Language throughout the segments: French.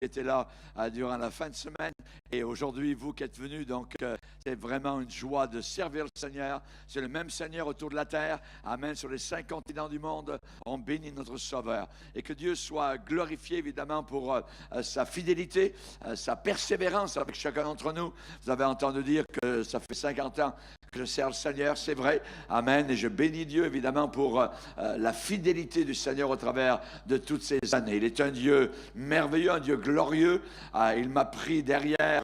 étaient là durant la fin de semaine et aujourd'hui vous qui êtes venus, donc c'est vraiment une joie de servir le Seigneur. C'est le même Seigneur autour de la terre, amen, sur les 5 continents du monde. On bénit notre Sauveur et que Dieu soit glorifié évidemment pour sa fidélité, sa persévérance avec chacun d'entre nous. Vous avez entendu dire que ça fait 50 ans que je sers le Seigneur, c'est vrai, amen, et je bénis Dieu évidemment pour la fidélité du Seigneur au travers de toutes ces années. Il est un Dieu merveilleux, un Dieu glorieux. Il m'a pris derrière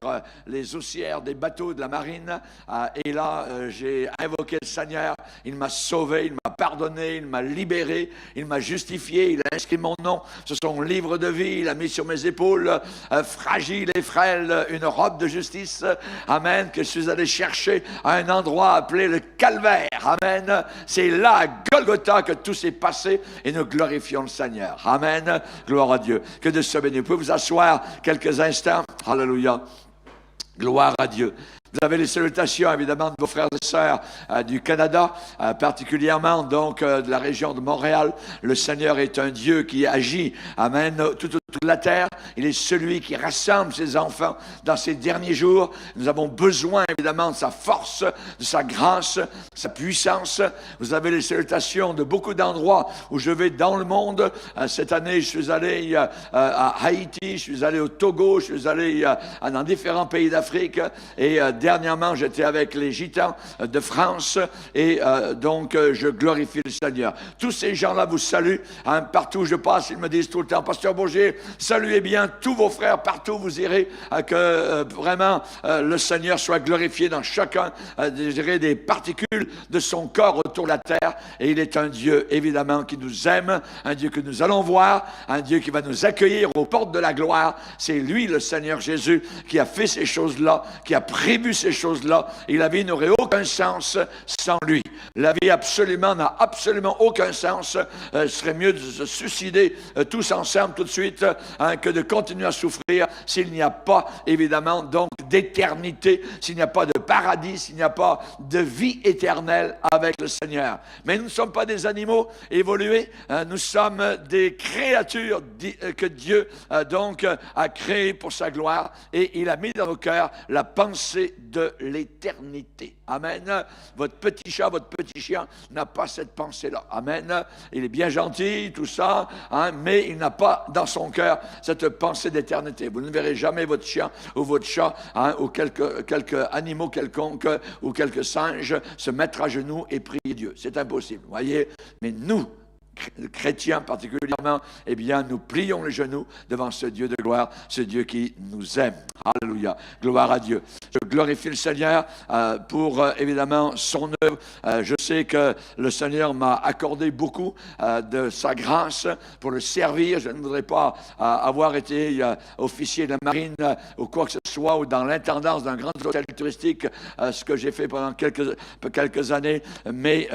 les haussières des bateaux de la marine et là j'ai invoqué le Seigneur. Il m'a sauvé, il m'a pardonné, il m'a libéré, il m'a justifié, il a inscrit mon nom sur son livre de vie, il a mis sur mes épaules fragiles et frêles une robe de justice, amen, que je suis allé chercher à un endroit appelé le Calvaire, amen. C'est là à Golgotha que tout s'est passé et nous glorifions le Seigneur, amen. Gloire à Dieu. Que Dieu soit béni. Vous pouvez vous asseoir quelques instants, alléluia. Gloire à Dieu. Vous avez les salutations, évidemment, de vos frères et sœurs du Canada, particulièrement donc de la région de Montréal. Le Seigneur est un Dieu qui agit, amen, tout autour de la terre. Il est celui qui rassemble ses enfants dans ces derniers jours. Nous avons besoin, évidemment, de sa force, de sa grâce, de sa puissance. Vous avez les salutations de beaucoup d'endroits où je vais dans le monde. Cette année, je suis allé à Haïti, je suis allé au Togo, je suis allé dans différents pays d'Afrique et dernièrement, j'étais avec les Gitans de France et donc je glorifie le Seigneur. Tous ces gens-là vous saluent. Hein, partout où je passe, ils me disent tout le temps, Pasteur Bourgier, saluez bien tous vos frères partout où vous irez, que vraiment le Seigneur soit glorifié dans chacun des particules de son corps autour de la terre. Et il est un Dieu, évidemment, qui nous aime, un Dieu que nous allons voir, un Dieu qui va nous accueillir aux portes de la gloire. C'est lui, le Seigneur Jésus, qui a fait ces choses-là, qui a prévu ces choses-là, et la vie n'aurait aucun sens sans lui. La vie n'a absolument aucun sens. Ce serait mieux de se suicider tous ensemble tout de suite que de continuer à souffrir s'il n'y a pas, évidemment, donc d'éternité, s'il n'y a pas de paradis, s'il n'y a pas de vie éternelle avec le Seigneur. Mais nous ne sommes pas des animaux évolués, nous sommes des créatures que Dieu donc a créées pour sa gloire et il a mis dans nos cœurs la pensée de l'éternité. Amen. Votre petit chat, votre petit chien n'a pas cette pensée-là. Amen. Il est bien gentil, tout ça, hein, mais il n'a pas dans son cœur cette pensée d'éternité. Vous ne verrez jamais votre chien ou votre chat hein, ou quelques animaux quelconques ou quelques singes se mettre à genoux et prier Dieu. C'est impossible, vous voyez. Mais nous, chrétiens particulièrement, eh bien, nous plions les genoux devant ce Dieu de gloire, ce Dieu qui nous aime. Alléluia. Gloire à Dieu. Je glorifie le Seigneur pour, évidemment, son œuvre. Je sais que le Seigneur m'a accordé beaucoup de sa grâce pour le servir. Je ne voudrais pas avoir été officier de la marine ou quoi que ce soit, ou dans l'intendance d'un grand hôtel touristique, ce que j'ai fait pendant quelques années, mais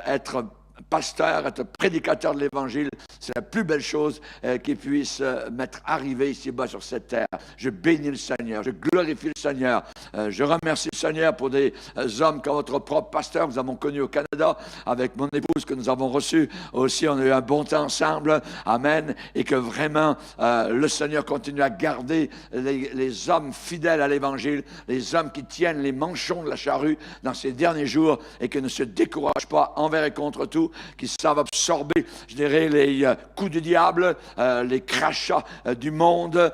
être pasteur, être prédicateur de l'Évangile, c'est la plus belle chose qui puisse m'être arrivée ici-bas sur cette terre. Je bénis le Seigneur, je glorifie le Seigneur. Je remercie le Seigneur pour des hommes comme votre propre pasteur. Nous avons connu au Canada avec mon épouse que nous avons reçu aussi. On a eu un bon temps ensemble. Amen. Et que vraiment le Seigneur continue à garder les hommes fidèles à l'Évangile, les hommes qui tiennent les manchons de la charrue dans ces derniers jours et qui ne se découragent pas envers et contre tout, qui savent absorber, je dirais, les coups du diable, les crachats du monde,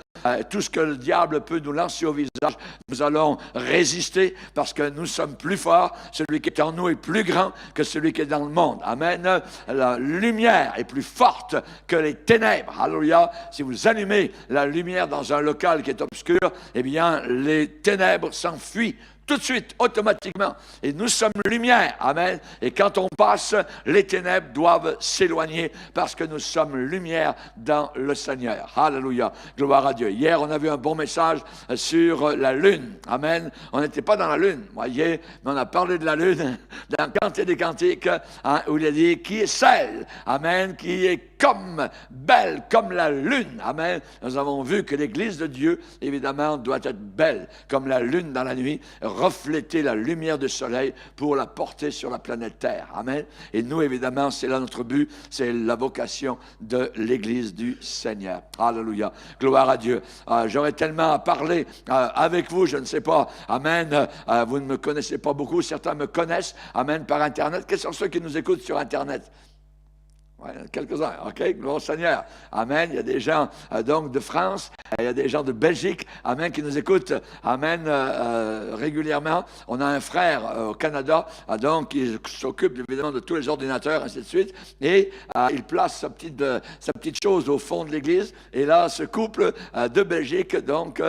tout ce que le diable peut nous lancer au visage. Nous allons résister parce que nous sommes plus forts. Celui qui est en nous est plus grand que celui qui est dans le monde. Amen. La lumière est plus forte que les ténèbres. Alléluia. Si vous allumez la lumière dans un local qui est obscur, eh bien, les ténèbres s'enfuient tout de suite, automatiquement. Et nous sommes lumière. Amen. Et quand on passe, les ténèbres doivent s'éloigner parce que nous sommes lumière dans le Seigneur. Alléluia. Gloire à Dieu. Hier, on a vu un bon message sur la lune. Amen. On n'était pas dans la lune, voyez, mais on a parlé de la lune dans Cantique des Cantiques, hein, où il a dit qui est celle, amen, qui est comme belle comme la lune. Amen. Nous avons vu que l'Église de Dieu, évidemment, doit être belle comme la lune dans la nuit, refléter la lumière du soleil pour la porter sur la planète Terre. Amen. Et nous, évidemment, c'est là notre but, c'est la vocation de l'Église du Seigneur. Alléluia. Gloire à Dieu. J'aurais tellement à parler avec vous, je ne sais pas. Amen. Vous ne me connaissez pas beaucoup, certains me connaissent. Amen. Par Internet. Quels sont ceux qui nous écoutent sur Internet? Ouais, quelques-uns, OK? Gloire au Seigneur. Amen. Il y a des gens donc de France, il y a des gens de Belgique, amen, qui nous écoutent, amen, régulièrement. On a un frère au Canada, donc, qui s'occupe évidemment de tous les ordinateurs, ainsi de suite, et il place sa petite chose au fond de l'église, et là, ce couple de Belgique, donc,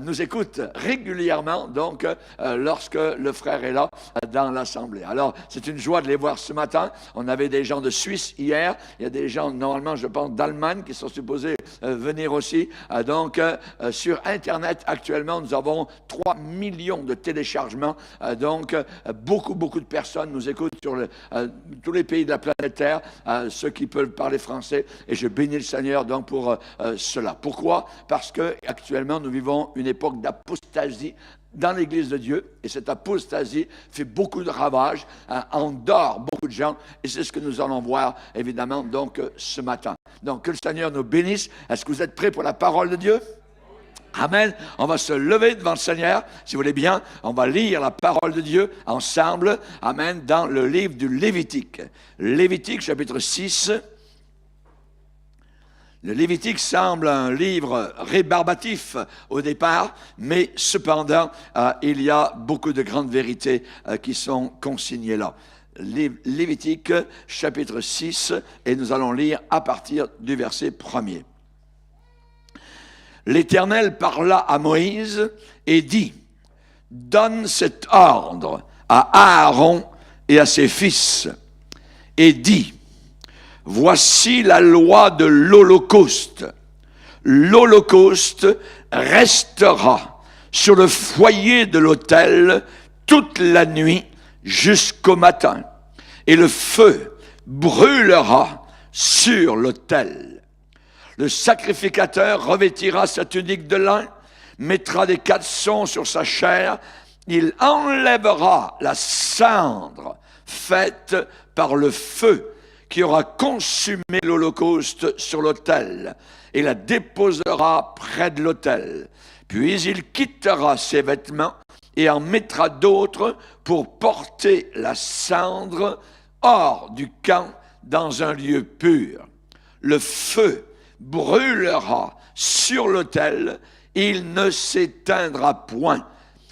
nous écoute régulièrement, donc, lorsque le frère est là, dans l'assemblée. Alors, c'est une joie de les voir ce matin. On avait des gens de Suisse hier. Il y a des gens, normalement, je pense, d'Allemagne qui sont supposés venir aussi. Donc, sur Internet, actuellement, nous avons 3 millions de téléchargements. Donc, beaucoup de personnes nous écoutent sur tous les pays de la planète Terre, ceux qui peuvent parler français. Et je bénis le Seigneur donc pour cela. Pourquoi? Parce qu'actuellement, nous vivons une époque d'apostasie dans l'Église de Dieu, et cette apostasie fait beaucoup de ravages, endort beaucoup de gens, et c'est ce que nous allons voir, évidemment, donc, ce matin. Donc, que le Seigneur nous bénisse. Est-ce que vous êtes prêts pour la parole de Dieu? Amen. On va se lever devant le Seigneur, si vous voulez bien. On va lire la parole de Dieu ensemble, amen, dans le livre du Lévitique. Lévitique, chapitre 6. Le Lévitique semble un livre rébarbatif au départ, mais cependant, il y a beaucoup de grandes vérités qui sont consignées là. Lévitique, chapitre 6, et nous allons lire à partir du verset 1er. L'Éternel parla à Moïse et dit, « Donne cet ordre à Aaron et à ses fils, et dis, voici la loi de l'Holocauste. L'Holocauste restera sur le foyer de l'autel toute la nuit jusqu'au matin, et le feu brûlera sur l'autel. Le sacrificateur revêtira sa tunique de lin, mettra des caleçons sur sa chair, il enlèvera la cendre faite par le feu qui aura consumé l'Holocauste sur l'autel, et la déposera près de l'autel. Puis il quittera ses vêtements et en mettra d'autres pour porter la cendre hors du camp dans un lieu pur. Le feu brûlera sur l'autel, il ne s'éteindra point.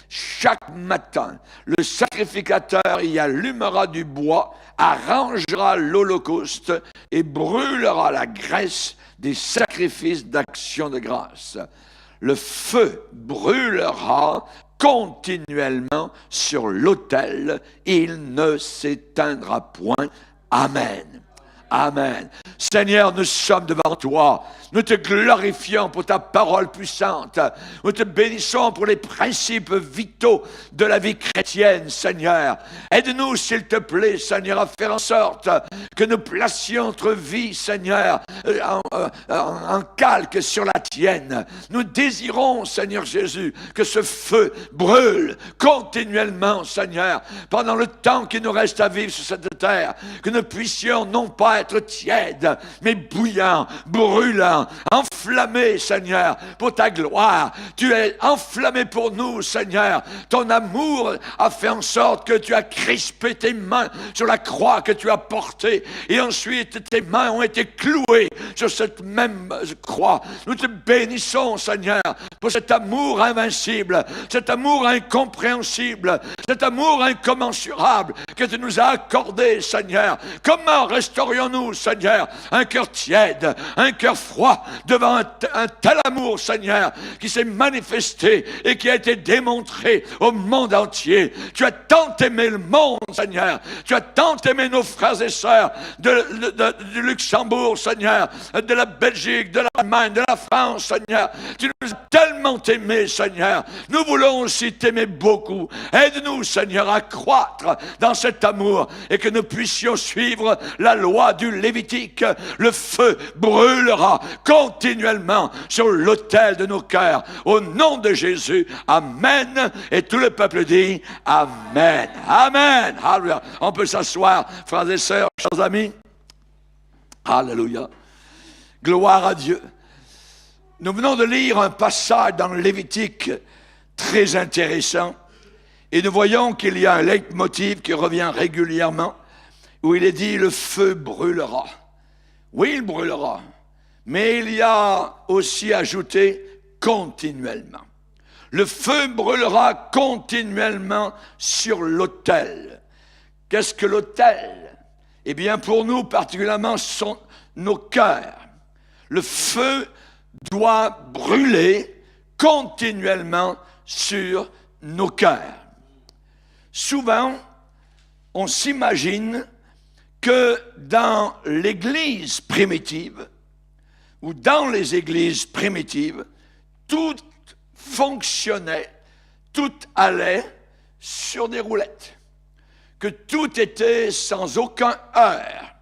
Chaque matin, le sacrificateur y allumera du bois, arrangera l'Holocauste et brûlera la graisse des sacrifices d'action de grâce. Le feu brûlera continuellement sur l'autel, il ne s'éteindra point. Amen. Amen. Seigneur, nous sommes devant toi. Nous te glorifions pour ta parole puissante. Nous te bénissons pour les principes vitaux de la vie chrétienne, Seigneur. Aide-nous, s'il te plaît, Seigneur, à faire en sorte que nous placions notre vie, Seigneur, en calque sur la tienne. Nous désirons, Seigneur Jésus, que ce feu brûle continuellement, Seigneur, pendant le temps qui nous reste à vivre sur cette terre, que nous puissions non pas être tièdes, mais bouillants, brûlants, enflammés, Seigneur, pour ta gloire. Tu es enflammé pour nous, Seigneur. Ton amour a fait en sorte que tu as crispé tes mains sur la croix que tu as portée, et ensuite tes mains ont été clouées sur cette même croix. Nous te bénissons, Seigneur, pour cet amour invincible, cet amour incompréhensible, cet amour incommensurable que tu nous as accordé, Seigneur. Comment restaurions-nous, Seigneur, un cœur tiède, un cœur froid devant un tel amour, Seigneur, qui s'est manifesté et qui a été démontré au monde entier. Tu as tant aimé le monde, Seigneur. Tu as tant aimé nos frères et sœurs du Luxembourg, Seigneur, de la Belgique, de l'Allemagne, de la France, Seigneur. Tu nous as tellement aimés, Seigneur. Nous voulons aussi t'aimer beaucoup. Aide-nous, Seigneur, à croître dans cet amour et que nous puissions suivre la loi du Lévitique, le feu brûlera continuellement sur l'autel de nos cœurs. Au nom de Jésus, amen. Et tout le peuple dit amen. Amen. Alléluia. On peut s'asseoir, frères et sœurs, chers amis. Alléluia. Gloire à Dieu. Nous venons de lire un passage dans le Lévitique très intéressant. Et nous voyons qu'il y a un leitmotiv qui revient régulièrement, où il est dit « le feu brûlera ». Oui, il brûlera, mais il y a aussi ajouté « continuellement ». Le feu brûlera continuellement sur l'autel. Qu'est-ce que l'autel? Eh bien, pour nous, particulièrement, ce sont nos cœurs. Le feu doit brûler continuellement sur nos cœurs. Souvent, on s'imagine que dans l'Église primitive, ou dans les églises primitives, tout fonctionnait, tout allait sur des roulettes, que tout était sans aucun heurt,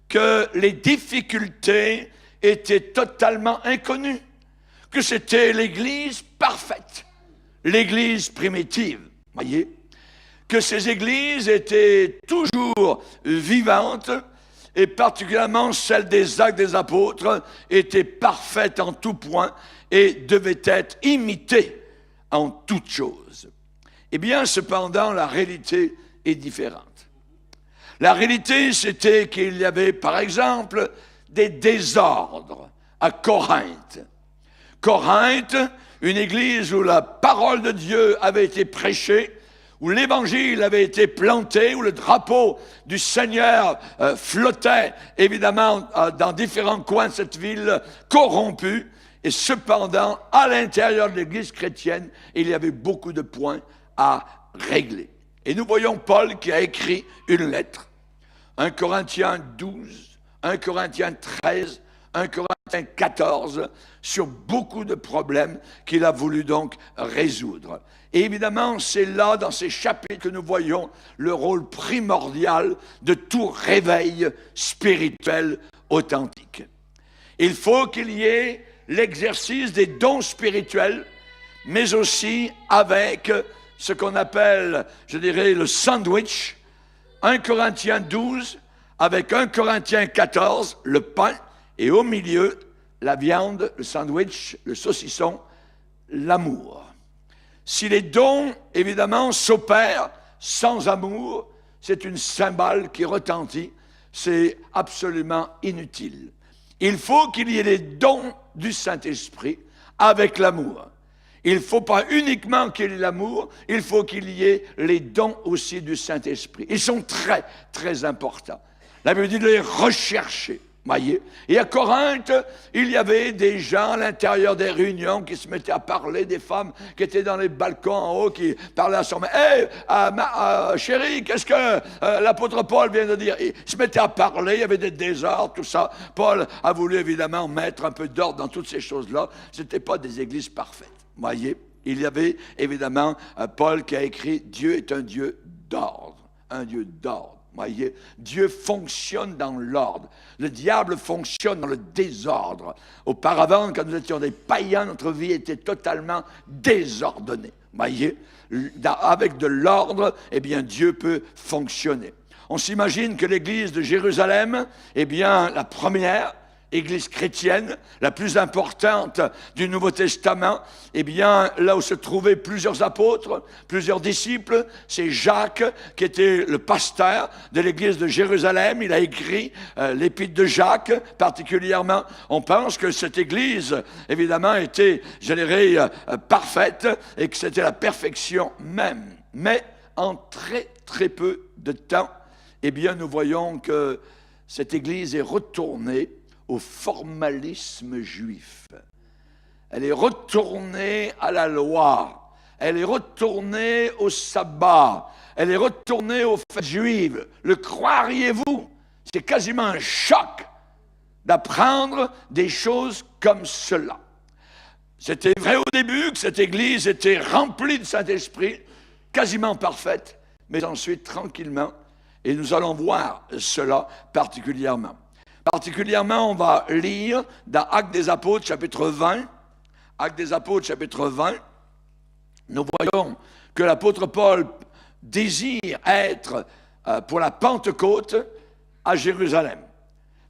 que les difficultés étaient totalement inconnues, que c'était l'Église parfaite, l'Église primitive, voyez, que ces églises étaient toujours vivantes, et particulièrement celle des Actes des Apôtres était parfaite en tout point et devait être imitée en toutes choses. Eh bien, cependant, la réalité est différente. La réalité, c'était qu'il y avait, par exemple, des désordres à Corinthe. Corinthe, une église où la parole de Dieu avait été prêchée, où l'évangile avait été planté, où le drapeau du Seigneur flottait, évidemment, dans différents coins de cette ville corrompue. Et cependant, à l'intérieur de l'église chrétienne, il y avait beaucoup de points à régler. Et nous voyons Paul qui a écrit une lettre. 1 Corinthiens 12, 1 Corinthiens 13, 1 Corinthiens 14, sur beaucoup de problèmes qu'il a voulu donc résoudre. Et évidemment, c'est là, dans ces chapitres, que nous voyons le rôle primordial de tout réveil spirituel authentique. Il faut qu'il y ait l'exercice des dons spirituels, mais aussi avec ce qu'on appelle, je dirais, le sandwich, 1 Corinthiens 12, avec 1 Corinthiens 14, le pain, et au milieu, la viande, le sandwich, le saucisson, l'amour. Si les dons, évidemment, s'opèrent sans amour, c'est une cymbale qui retentit, c'est absolument inutile. Il faut qu'il y ait les dons du Saint-Esprit avec l'amour. Il ne faut pas uniquement qu'il y ait l'amour, il faut qu'il y ait les dons aussi du Saint-Esprit. Ils sont très, très importants. La Bible dit de les rechercher. Voyez. Et à Corinthe, il y avait des gens à l'intérieur des réunions qui se mettaient à parler, des femmes qui étaient dans les balcons en haut, qui parlaient à son mari. Hey, chérie, qu'est-ce que l'apôtre Paul vient de dire? Ils se mettaient à parler, il y avait des désordres, tout ça. Paul a voulu évidemment mettre un peu d'ordre dans toutes ces choses-là. Ce n'étaient pas des églises parfaites. Voyez. Il y avait évidemment Paul qui a écrit « Dieu est un Dieu d'ordre », un Dieu d'ordre. Voyez, Dieu fonctionne dans l'ordre. Le diable fonctionne dans le désordre. Auparavant, quand nous étions des païens, notre vie était totalement désordonnée. Voyez, avec de l'ordre, eh bien, Dieu peut fonctionner. On s'imagine que l'église de Jérusalem, eh bien, la première église chrétienne, la plus importante du Nouveau Testament, eh bien, là où se trouvaient plusieurs apôtres, plusieurs disciples, c'est Jacques qui était le pasteur de l'église de Jérusalem. Il a écrit l'épître de Jacques, particulièrement. On pense que cette église, évidemment, était, je dirais, parfaite et que c'était la perfection même. Mais en très, très peu de temps, eh bien, nous voyons que cette église est retournée au formalisme juif. Elle est retournée à la loi. Elle est retournée au sabbat. Elle est retournée aux fêtes juives. Le croiriez-vous? C'est quasiment un choc d'apprendre des choses comme cela. C'était vrai au début que cette église était remplie du Saint-Esprit, quasiment parfaite, mais ensuite, tranquillement, Et nous allons voir cela particulièrement. Particulièrement, on va lire dans Actes des Apôtres, chapitre 20. Actes des Apôtres, chapitre 20. Nous voyons que l'apôtre Paul désire être pour la Pentecôte à Jérusalem.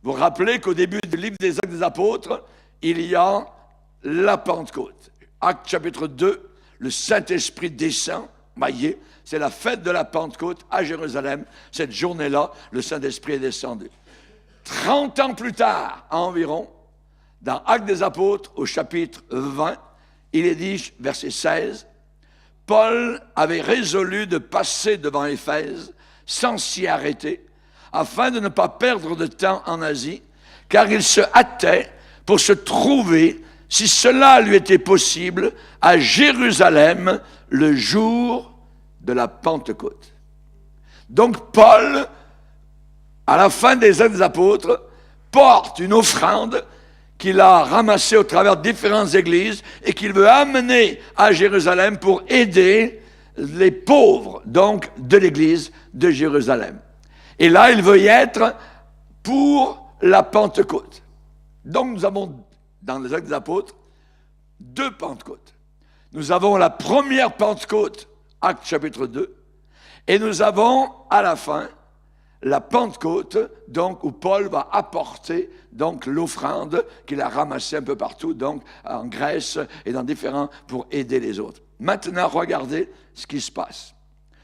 Vous vous rappelez qu'au début du livre des Actes des Apôtres, il y a la Pentecôte. Actes chapitre 2, le Saint-Esprit descend, voyez, c'est la fête de la Pentecôte à Jérusalem. Cette journée-là, le Saint-Esprit est descendu. 30 ans plus tard, environ, dans Actes des Apôtres, au chapitre 20, il est dit, verset 16, « Paul avait résolu de passer devant Éphèse sans s'y arrêter, afin de ne pas perdre de temps en Asie, car il se hâtait pour se trouver, si cela lui était possible, à Jérusalem le jour de la Pentecôte. » Donc Paul, à la fin des Actes des Apôtres, porte une offrande qu'il a ramassée au travers de différentes églises et qu'il veut amener à Jérusalem pour aider les pauvres, donc, de l'église de Jérusalem. Et là, il veut y être pour la Pentecôte. Donc, nous avons, dans les Actes des Apôtres, 2 Pentecôtes. Nous avons la première Pentecôte, Actes chapitre 2, et nous avons, à la fin, la Pentecôte, donc, où Paul va apporter donc l'offrande qu'il a ramassée un peu partout, donc en Grèce et dans différents, pour aider les autres. Maintenant, regardez ce qui se passe.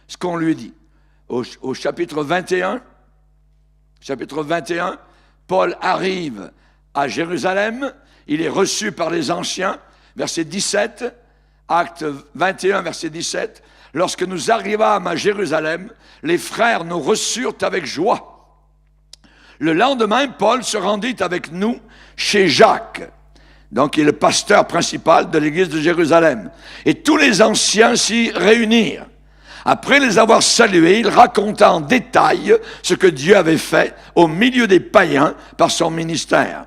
Ce qu'on lui dit. Au chapitre 21, Paul arrive à Jérusalem, il est reçu par les anciens, verset 17, Acte 21, verset 17, « Lorsque nous arrivâmes à Jérusalem, les frères nous reçurent avec joie. Le lendemain, Paul se rendit avec nous chez Jacques, donc il est le pasteur principal de l'église de Jérusalem, et tous les anciens s'y réunirent. Après les avoir salués, il raconta en détail ce que Dieu avait fait au milieu des païens par son ministère.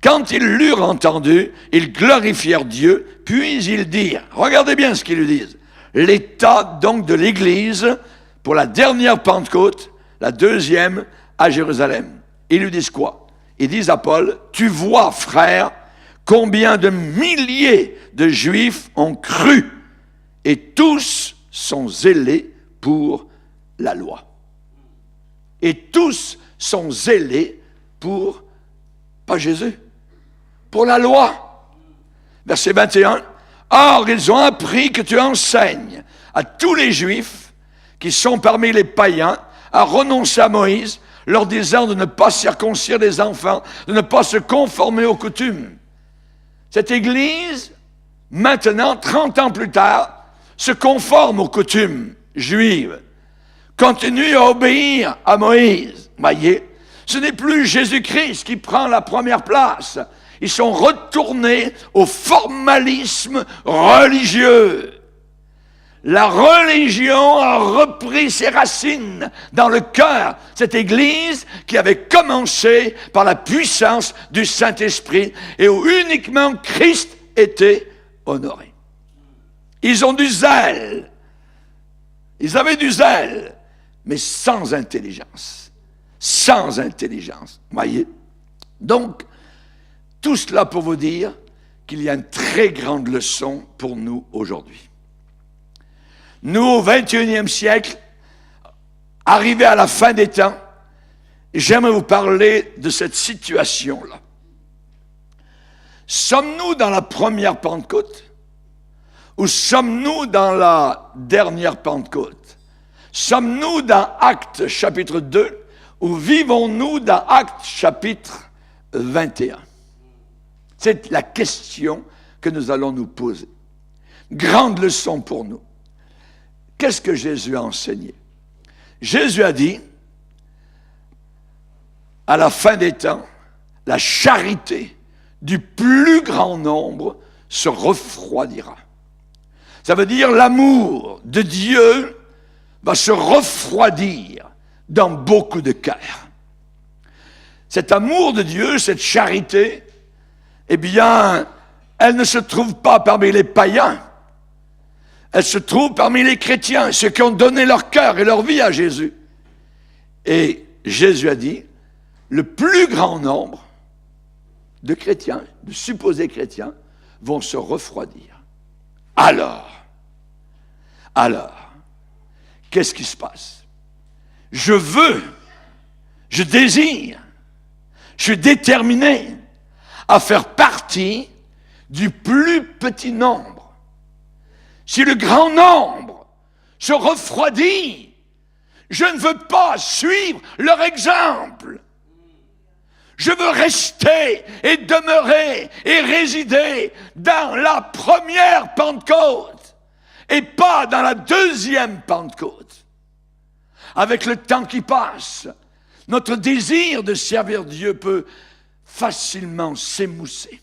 Quand ils l'eurent entendu, ils glorifièrent Dieu, puis ils dirent, regardez bien ce qu'ils lui disent, l'état donc de l'Église pour la dernière Pentecôte, la deuxième à Jérusalem. Ils lui disent quoi? Ils disent à Paul, tu vois, frère, combien de milliers de Juifs ont cru, et tous sont zélés pour la loi. Et tous sont zélés pour, pas Jésus, pour la loi. Verset 21. Or, ils ont appris que tu enseignes à tous les Juifs qui sont parmi les païens à renoncer à Moïse, leur disant de ne pas circoncire les enfants, de ne pas se conformer aux coutumes. Cette Église, maintenant, 30 ans plus tard, se conforme aux coutumes juives, continue à obéir à Moïse. Voyez, ce n'est plus Jésus-Christ qui prend la première place. Ils sont retournés au formalisme religieux. La religion a repris ses racines dans le cœur de cette Église qui avait commencé par la puissance du Saint-Esprit et où uniquement Christ était honoré. Ils ont du zèle. Ils avaient du zèle, mais sans intelligence. Sans intelligence. Voyez? Donc, tout cela pour vous dire qu'il y a une très grande leçon pour nous aujourd'hui. Nous, au XXIe siècle, arrivés à la fin des temps, j'aimerais vous parler de cette situation-là. Sommes-nous dans la première Pentecôte? Ou sommes-nous dans la dernière Pentecôte? Sommes-nous dans Actes chapitre 2 ou vivons-nous dans Actes chapitre 21? C'est la question que nous allons nous poser. Grande leçon pour nous. Qu'est-ce que Jésus a enseigné? Jésus a dit, à la fin des temps, la charité du plus grand nombre se refroidira. Ça veut dire l'amour de Dieu va se refroidir dans beaucoup de cœurs. Cet amour de Dieu, cette charité, eh bien, elle ne se trouve pas parmi les païens. Elle se trouve parmi les chrétiens, ceux qui ont donné leur cœur et leur vie à Jésus. Et Jésus a dit, le plus grand nombre de chrétiens, de supposés chrétiens, vont se refroidir. Alors, qu'est-ce qui se passe? Je désire, je suis déterminé à faire partie du plus petit nombre. Si le grand nombre se refroidit, je ne veux pas suivre leur exemple. Je veux rester et demeurer et résider dans la première Pentecôte et pas dans la deuxième Pentecôte. Avec le temps qui passe, notre désir de servir Dieu peut facilement s'émousser.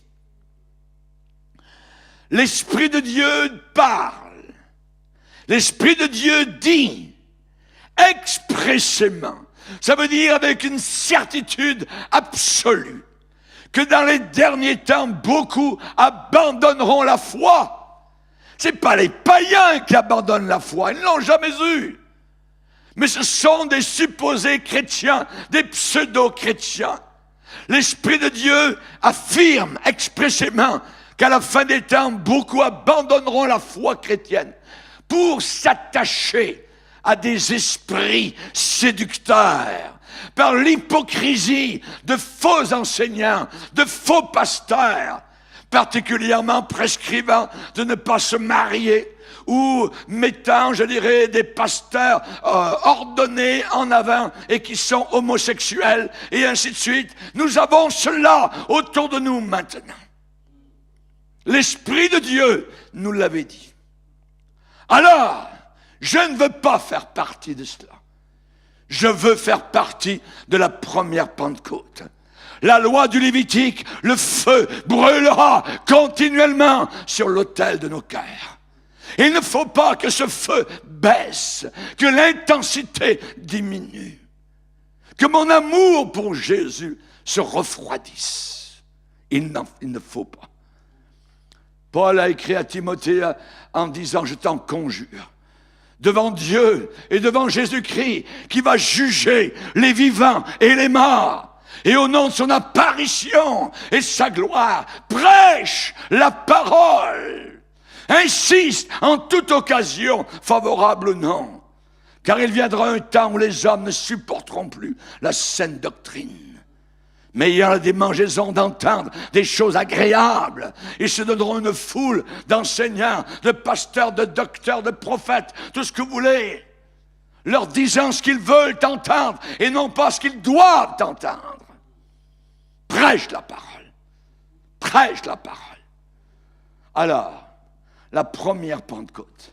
L'Esprit de Dieu parle. L'Esprit de Dieu dit expressément. Ça veut dire avec une certitude absolue que dans les derniers temps, beaucoup abandonneront la foi. Ce n'est pas les païens qui abandonnent la foi, ils ne l'ont jamais eue. Mais ce sont des supposés chrétiens, des pseudo-chrétiens. L'Esprit de Dieu affirme expressément qu'à la fin des temps, beaucoup abandonneront la foi chrétienne pour s'attacher à des esprits séducteurs, par l'hypocrisie de faux enseignants, de faux pasteurs, particulièrement prescrivant de ne pas se marier, ou mettant, je dirais, des pasteurs ordonnés en avant et qui sont homosexuels, et ainsi de suite. Nous avons cela autour de nous maintenant. L'Esprit de Dieu nous l'avait dit. Alors, je ne veux pas faire partie de cela. Je veux faire partie de la première Pentecôte. La loi du Lévitique, le feu brûlera continuellement sur l'autel de nos cœurs. Il ne faut pas que ce feu baisse, que l'intensité diminue, que mon amour pour Jésus se refroidisse. Il ne faut pas. Paul a écrit à Timothée en disant, je t'en conjure, devant Dieu et devant Jésus-Christ, qui va juger les vivants et les morts, et au nom de son apparition et sa gloire, prêche la parole, insiste en toute occasion, favorable ou non, car il viendra un temps où les hommes ne supporteront plus la saine doctrine, mais il y aura des démangeaisons d'entendre des choses agréables. Ils se donneront une foule d'enseignants, de pasteurs, de docteurs, de prophètes, tout ce que vous voulez, leur disant ce qu'ils veulent entendre et non pas ce qu'ils doivent entendre. Prêche la parole. Prêche la parole. Alors, la première Pentecôte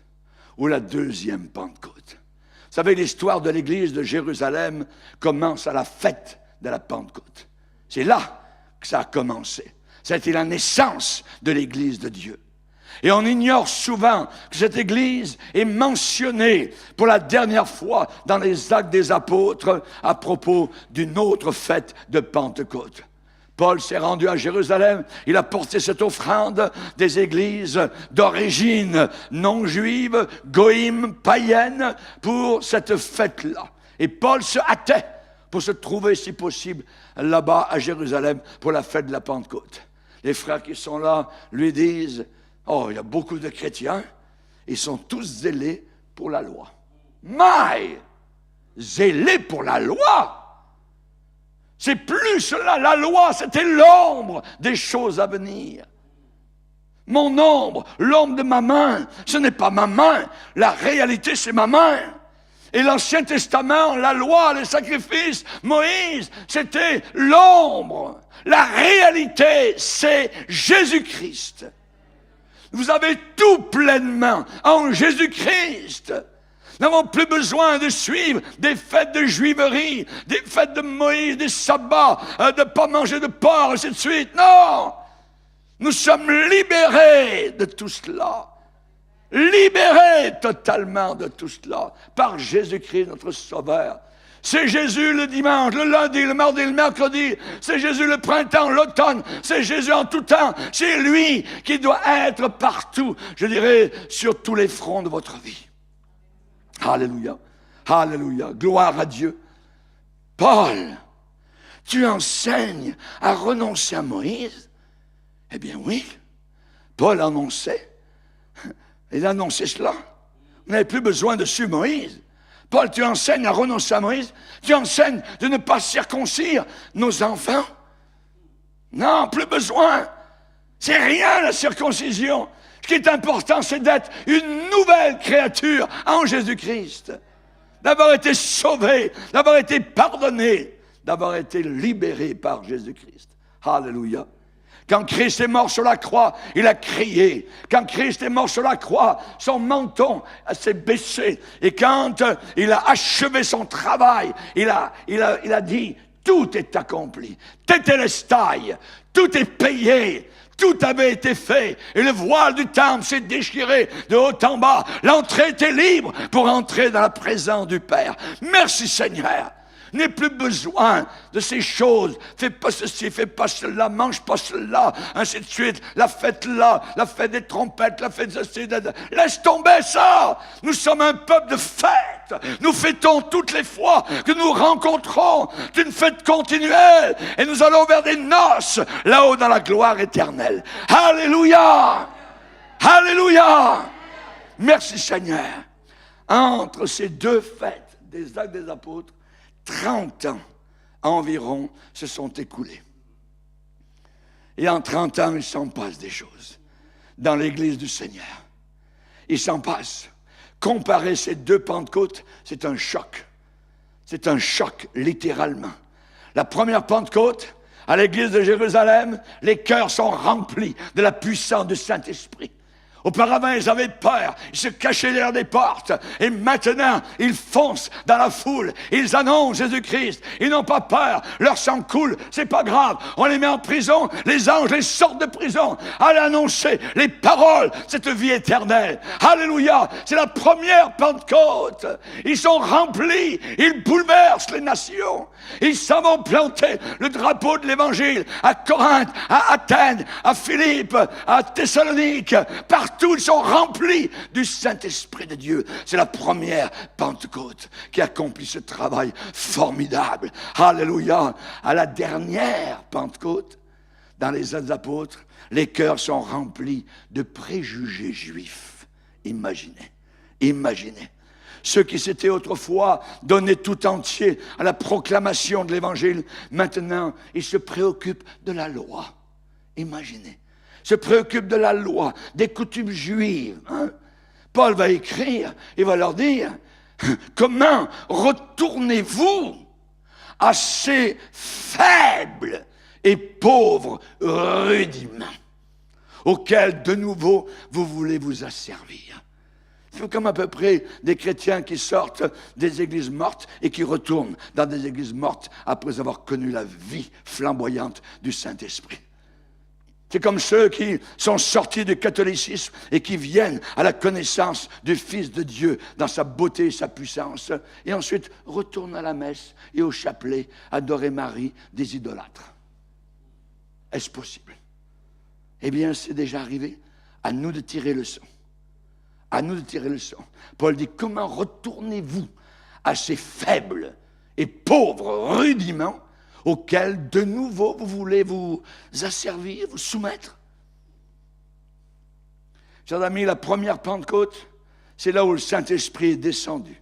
ou la deuxième Pentecôte. Vous savez, l'histoire de l'église de Jérusalem commence à la fête de la Pentecôte. C'est là que ça a commencé. C'était la naissance de l'Église de Dieu. Et on ignore souvent que cette Église est mentionnée pour la dernière fois dans les Actes des Apôtres à propos d'une autre fête de Pentecôte. Paul s'est rendu à Jérusalem, il a porté cette offrande des églises d'origine non juive, goïm, païenne, pour cette fête-là. Et Paul se hâtait pour se trouver, si possible, là-bas à Jérusalem pour la fête de la Pentecôte. Les frères qui sont là lui disent, oh, il y a beaucoup de chrétiens, ils sont tous zélés pour la loi. Mais, zélés pour la loi? C'est plus cela, la loi, c'était l'ombre des choses à venir. Mon ombre, l'ombre de ma main, ce n'est pas ma main, la réalité c'est ma main. Et l'Ancien Testament, la loi, les sacrifices, Moïse, c'était l'ombre. La réalité, c'est Jésus-Christ. Vous avez tout pleinement en Jésus-Christ. Nous n'avons plus besoin de suivre des fêtes de juiverie, des fêtes de Moïse, des sabbats, de ne pas manger de porc, ainsi de suite. Non! Nous sommes libérés de tout cela. Libérés totalement de tout cela par Jésus-Christ, notre Sauveur. C'est Jésus le dimanche, le lundi, le mardi, le mercredi. C'est Jésus le printemps, l'automne. C'est Jésus en tout temps. C'est lui qui doit être partout, je dirais, sur tous les fronts de votre vie. Alléluia. Alléluia. Gloire à Dieu. Paul, tu enseignes à renoncer à Moïse? Eh bien oui, Paul annonçait. Il annonçait cela. On n'avait plus besoin de suivre Moïse. Paul, tu enseignes à renoncer à Moïse? Tu enseignes de ne pas circoncire nos enfants? Non, plus besoin. C'est rien la circoncision. Ce qui est important, c'est d'être une nouvelle créature en Jésus-Christ. D'avoir été sauvé, d'avoir été pardonné, d'avoir été libéré par Jésus-Christ. Alléluia. Quand Christ est mort sur la croix, il a crié. Quand Christ est mort sur la croix, son menton s'est baissé. Et quand il a achevé son travail, il a dit, tout est accompli. Tetelestai, tout est payé. Tout avait été fait. Et le voile du temple s'est déchiré de haut en bas. L'entrée était libre pour entrer dans la présence du Père. Merci Seigneur. N'ai plus besoin de ces choses. Fais pas ceci, fais pas cela, mange pas cela, ainsi de suite. La fête là, la fête des trompettes, la fête de ceci. Laisse tomber ça. Nous sommes un peuple de fête. Nous fêtons toutes les fois que nous rencontrons. C'est une fête continuelle. Et nous allons vers des noces là-haut dans la gloire éternelle. Alléluia. Alléluia. Merci Seigneur. Entre ces deux fêtes des Actes des Apôtres, 30 ans environ se sont écoulés. Et en 30 ans, il s'en passe des choses dans l'Église du Seigneur. Il s'en passe. Comparer ces deux Pentecôtes, c'est un choc. C'est un choc, littéralement. La première Pentecôte, à l'Église de Jérusalem, les cœurs sont remplis de la puissance du Saint-Esprit. Auparavant, ils avaient peur, ils se cachaient derrière des portes. Et maintenant, ils foncent dans la foule. Ils annoncent Jésus-Christ. Ils n'ont pas peur. Leur sang coule. C'est pas grave. On les met en prison. Les anges les sortent de prison. Allez annoncer les paroles, cette vie éternelle. Alléluia. C'est la première Pentecôte. Ils sont remplis. Ils bouleversent les nations. Ils s'en vont planter le drapeau de l'Évangile à Corinthe, à Athènes, à Philippe, à Thessalonique, partout ils sont remplis du Saint-Esprit de Dieu. C'est la première Pentecôte qui accomplit ce travail formidable. Alléluia. À la dernière Pentecôte, dans les Actes des Apôtres, les cœurs sont remplis de préjugés juifs. Imaginez, imaginez. Ceux qui s'étaient autrefois donnés tout entier à la proclamation de l'Évangile, maintenant, ils se préoccupent de la loi. Imaginez. Se préoccupent de la loi, des coutumes juives. Hein? Paul va écrire, il va leur dire, comment retournez-vous à ces faibles et pauvres rudiments auxquels de nouveau vous voulez vous asservir? C'est comme à peu près des chrétiens qui sortent des églises mortes et qui retournent dans des églises mortes après avoir connu la vie flamboyante du Saint-Esprit. C'est comme ceux qui sont sortis du catholicisme et qui viennent à la connaissance du Fils de Dieu dans sa beauté et sa puissance, et ensuite retournent à la messe et au chapelet adorer Marie, des idolâtres. Est-ce possible? Eh bien, c'est déjà arrivé. À nous de tirer le leçon. À nous de tirer le leçon. Paul dit, comment retournez-vous à ces faibles et pauvres rudiments auxquels de nouveau vous voulez vous asservir, vous soumettre? Chers amis, la première Pentecôte, c'est là où le Saint-Esprit est descendu.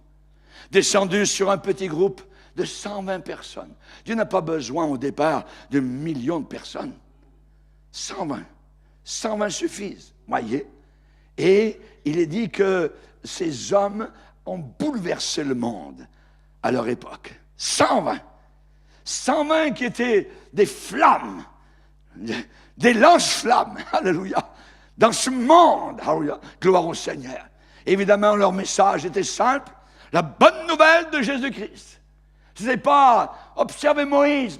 Descendu sur un petit groupe de 120 personnes. Dieu n'a pas besoin au départ de millions de personnes. 120. 120 suffisent, voyez. Et il est dit que ces hommes ont bouleversé le monde à leur époque. 120. 120 qui étaient des flammes, des lance-flammes, alléluia, dans ce monde, alléluia, gloire au Seigneur. Évidemment, leur message était simple, la bonne nouvelle de Jésus-Christ. Ce n'est pas observer Moïse,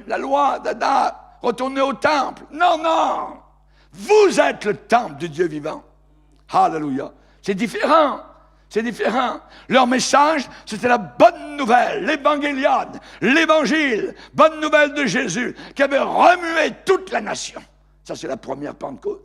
la loi d'Adam, retourner au temple. Non, non, vous êtes le temple du Dieu vivant. Alléluia. C'est différent. C'est différent. Leur message, c'était la bonne nouvelle, l'évangélion, l'évangile, bonne nouvelle de Jésus, qui avait remué toute la nation. Ça, c'est la première Pentecôte.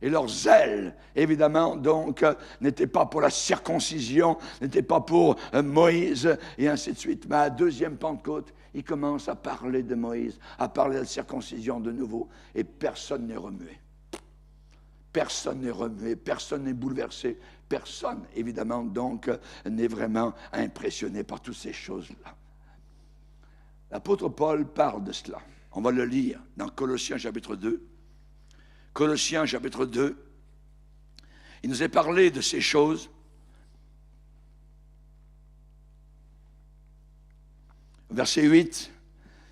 Et leur zèle, évidemment, donc, n'était pas pour la circoncision, n'était pas pour Moïse, et ainsi de suite. Mais à la deuxième Pentecôte, il commence à parler de Moïse, à parler de la circoncision de nouveau, et personne n'est remué. Personne n'est remué, personne n'est bouleversé, personne, évidemment, donc, n'est vraiment impressionné par toutes ces choses-là. L'apôtre Paul parle de cela. On va le lire dans Colossiens chapitre 2. Colossiens chapitre 2, il nous est parlé de ces choses. Verset 8,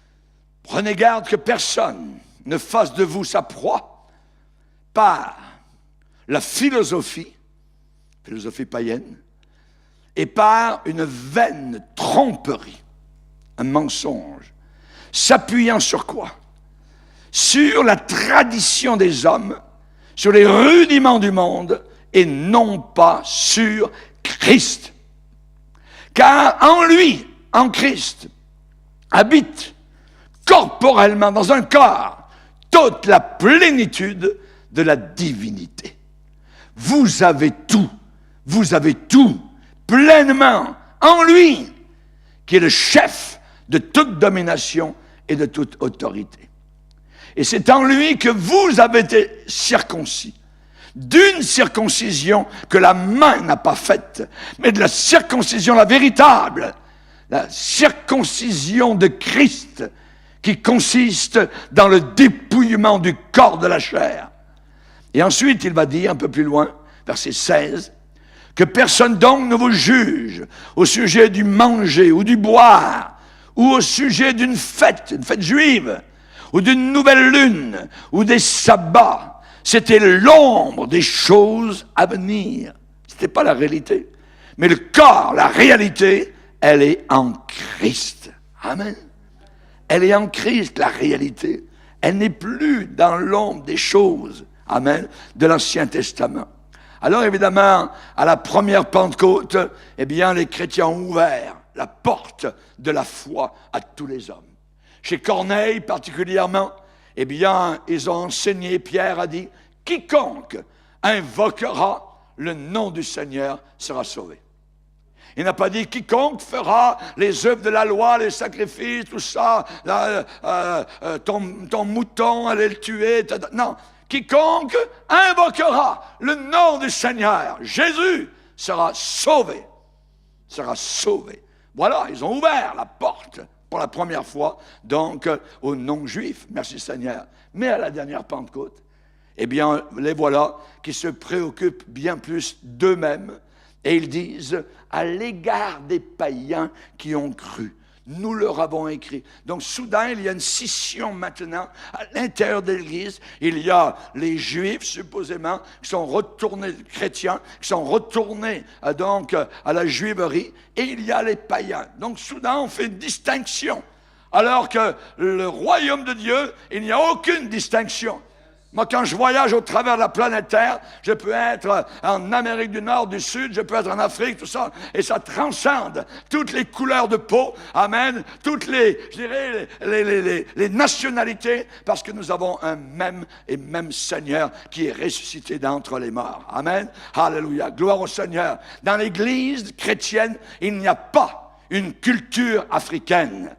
« Prenez garde que personne ne fasse de vous sa proie par la philosophie païenne, et par une vaine tromperie, un mensonge, s'appuyant sur quoi? Sur la tradition des hommes, sur les rudiments du monde, et non pas sur Christ. Car en lui, en Christ, habite corporellement dans un corps toute la plénitude de la divinité. Vous avez tout, pleinement, en lui, qui est le chef de toute domination et de toute autorité. Et c'est en lui que vous avez été circoncis, d'une circoncision que la main n'a pas faite, mais de la circoncision, la véritable, la circoncision de Christ, qui consiste dans le dépouillement du corps de la chair. Et ensuite, il va dire un peu plus loin, verset 16, que personne donc ne vous juge au sujet du manger ou du boire, ou au sujet d'une fête juive, ou d'une nouvelle lune, ou des sabbats. C'était l'ombre des choses à venir. Ce n'était pas la réalité. Mais le corps, la réalité, elle est en Christ. Amen. Elle est en Christ, la réalité. Elle n'est plus dans l'ombre des choses, amen, de l'Ancien Testament. Alors évidemment, à la première Pentecôte, eh bien, les chrétiens ont ouvert la porte de la foi à tous les hommes. Chez Corneille particulièrement, eh bien, ils ont enseigné, Pierre a dit, quiconque invoquera le nom du Seigneur sera sauvé. Il n'a pas dit quiconque fera les œuvres de la loi, les sacrifices, tout ça, ton mouton, allez le tuer. Non, quiconque invoquera le nom du Seigneur, Jésus, sera sauvé. Sera sauvé. Voilà, ils ont ouvert la porte pour la première fois, donc, aux non-juifs. Merci Seigneur. Mais à la dernière Pentecôte, eh bien, les voilà qui se préoccupent bien plus d'eux-mêmes. Et ils disent, à l'égard des païens qui ont cru, nous leur avons écrit. Donc soudain, il y a une scission maintenant à l'intérieur de l'Église. Il y a les Juifs, supposément, qui sont retournés chrétiens, qui sont retournés donc à la juiverie, et il y a les païens. Donc soudain, on fait une distinction. Alors que le royaume de Dieu, il n'y a aucune distinction. Moi, quand je voyage au travers de la planète Terre, je peux être en Amérique du Nord, du Sud, je peux être en Afrique, tout ça, et ça transcende toutes les couleurs de peau, amen, toutes les, je dirais, les nationalités, parce que nous avons un même Seigneur qui est ressuscité d'entre les morts. Amen. Alléluia. Gloire au Seigneur. Dans l'Église chrétienne, il n'y a pas une culture africaine.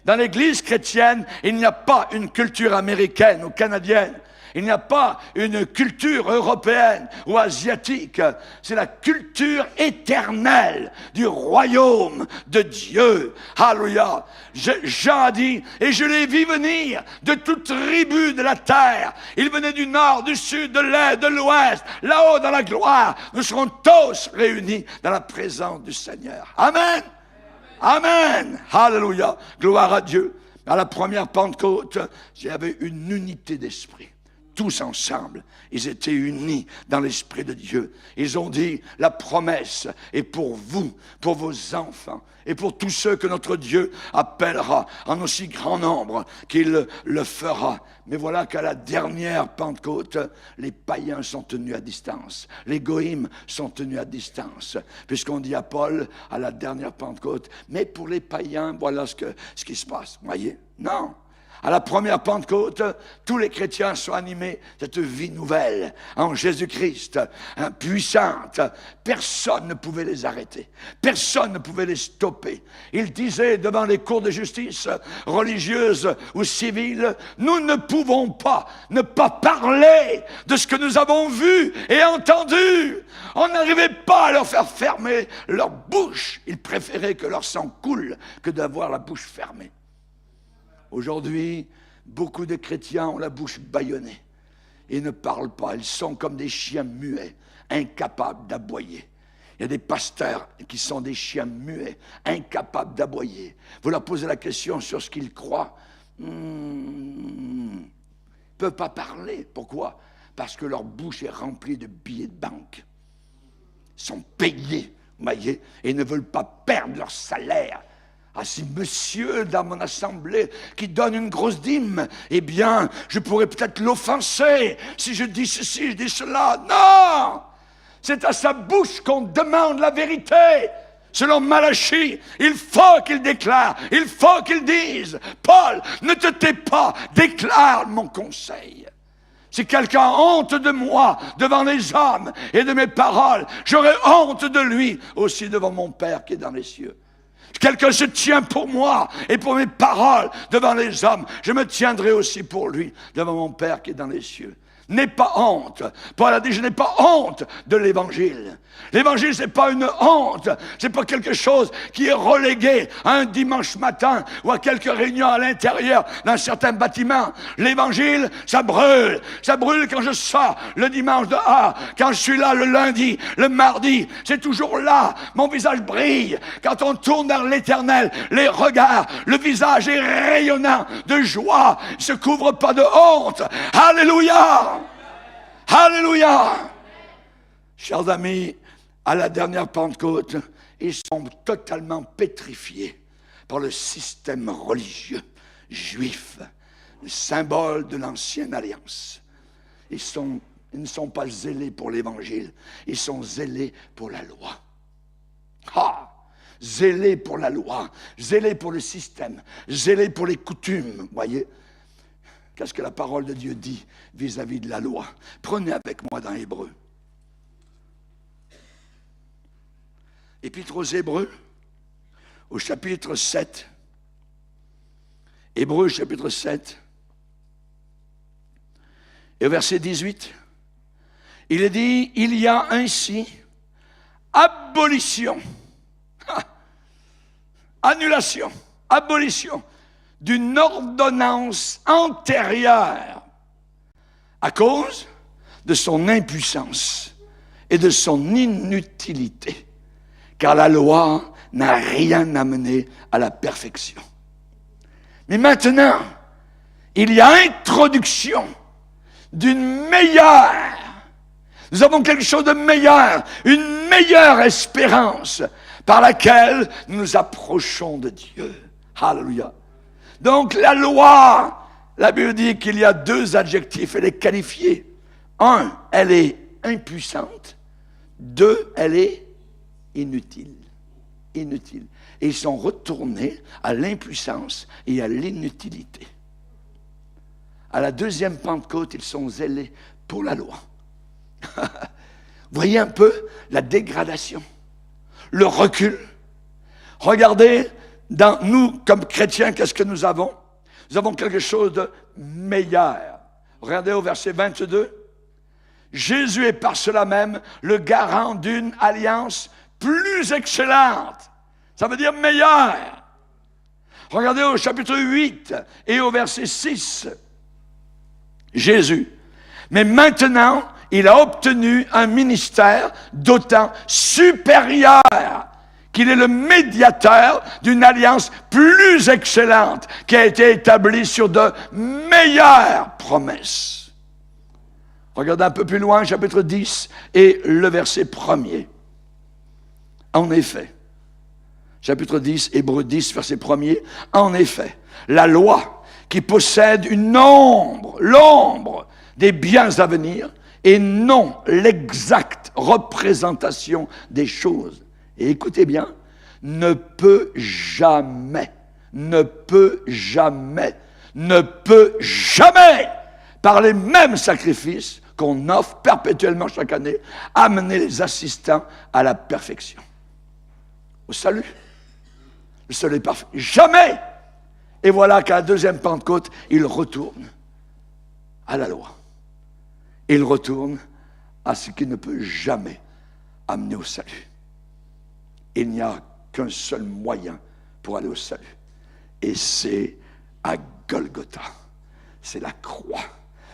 Dans l'Église chrétienne, il n'y a pas une culture américaine ou canadienne. Il n'y a pas une culture européenne ou asiatique. C'est la culture éternelle du royaume de Dieu. Alléluia. Jean a dit, et je les vis venir de toute tribu de la terre. Ils venaient du nord, du sud, de l'est, de l'ouest. Là-haut dans la gloire, nous serons tous réunis dans la présence du Seigneur. Amen. Amen. Alléluia. Gloire à Dieu. À la première Pentecôte, il y avait une unité d'esprit. Tous ensemble, ils étaient unis dans l'Esprit de Dieu. Ils ont dit, la promesse est pour vous, pour vos enfants, et pour tous ceux que notre Dieu appellera en aussi grand nombre qu'il le fera. Mais voilà qu'à la dernière Pentecôte, les païens sont tenus à distance. Les goïms sont tenus à distance. Puisqu'on dit à Paul, à la dernière Pentecôte, mais pour les païens, voilà ce qui se passe. Voyez? Non. À la première Pentecôte, tous les chrétiens sont animés de cette vie nouvelle en Jésus-Christ, puissante. Personne ne pouvait les arrêter. Personne ne pouvait les stopper. Ils disaient devant les cours de justice, religieuses ou civiles, nous ne pouvons pas ne pas parler de ce que nous avons vu et entendu. On n'arrivait pas à leur faire fermer leur bouche. Ils préféraient que leur sang coule que d'avoir la bouche fermée. Aujourd'hui, beaucoup de chrétiens ont la bouche bâillonnée. Ils ne parlent pas, ils sont comme des chiens muets, incapables d'aboyer. Il y a des pasteurs qui sont des chiens muets, incapables d'aboyer. Vous leur posez la question sur ce qu'ils croient. Ils ne peuvent pas parler. Pourquoi? Parce que leur bouche est remplie de billets de banque. Ils sont payés, vous voyez, et ils ne veulent pas perdre leur salaire. Ah, si monsieur dans mon assemblée qui donne une grosse dîme, eh bien, je pourrais peut-être l'offenser si je dis ceci, je dis cela. Non! C'est à sa bouche qu'on demande la vérité. Selon Malachie, il faut qu'il déclare, il faut qu'il dise. Paul, ne te tais pas, déclare mon conseil. Si quelqu'un a honte de moi devant les hommes et de mes paroles, j'aurai honte de lui aussi devant mon Père qui est dans les cieux. Si quelqu'un se tient pour moi et pour mes paroles devant les hommes, je me tiendrai aussi pour lui devant mon Père qui est dans les cieux. N'aie pas honte. Paul a dit, je n'ai pas honte de l'évangile. L'évangile, c'est pas une honte. C'est pas quelque chose qui est relégué à un dimanche matin ou à quelques réunions à l'intérieur d'un certain bâtiment. L'évangile, ça brûle. Ça brûle quand je sors le dimanche dehors, quand je suis là le lundi, le mardi. C'est toujours là. Mon visage brille. Quand on tourne vers l'Éternel, les regards, le visage est rayonnant de joie. Il ne se couvre pas de honte. Alléluia! Alléluia! Chers amis, à la dernière Pentecôte, ils sont totalement pétrifiés par le système religieux juif, le symbole de l'ancienne alliance. Ils ne sont pas zélés pour l'évangile, ils sont zélés pour la loi. Ah! Zélés pour la loi, zélés pour le système, zélés pour les coutumes, vous voyez? Qu'est-ce que la parole de Dieu dit vis-à-vis de la loi? Prenez avec moi dans Hébreux. Épître aux Hébreux, au chapitre 7. Hébreux, chapitre 7. Et au verset 18, il est dit, il y a ainsi abolition, annulation, abolition d'une ordonnance antérieure à cause de son impuissance et de son inutilité, car la loi n'a rien amené à la perfection. Mais maintenant, il y a introduction d'une meilleure. Nous avons quelque chose de meilleur, une meilleure espérance par laquelle nous nous approchons de Dieu. Alléluia. Donc la loi, la Bible dit qu'il y a deux adjectifs, elle est qualifiée. Un, elle est impuissante. Deux, elle est inutile. Inutile. Et ils sont retournés à l'impuissance et à l'inutilité. À la deuxième Pentecôte, ils sont zélés pour la loi. Voyez un peu la dégradation, le recul. Regardez, dans nous, comme chrétiens, qu'est-ce que nous avons? Nous avons quelque chose de meilleur. Regardez au verset 22. Jésus est par cela même le garant d'une alliance plus excellente. Ça veut dire meilleure. Regardez au chapitre 8 et au verset 6. Jésus. Mais maintenant, il a obtenu un ministère d'autant supérieur qu'il est le médiateur d'une alliance plus excellente qui a été établie sur de meilleures promesses. Regardez un peu plus loin, chapitre 10 et le verset 1er. En effet, chapitre 10, Hébreux 10, verset 1er, en effet, la loi qui possède l'ombre des biens à venir et non l'exacte représentation des choses. Et écoutez bien, ne peut jamais ne peut jamais, par les mêmes sacrifices qu'on offre perpétuellement chaque année, amener les assistants à la perfection, au salut. Le salut est parfait. Jamais! Et voilà qu'à la deuxième Pentecôte, il retourne à la loi. Il retourne à ce qui ne peut jamais amener au salut. Il n'y a qu'un seul moyen pour aller au salut. Et c'est à Golgotha. C'est la croix.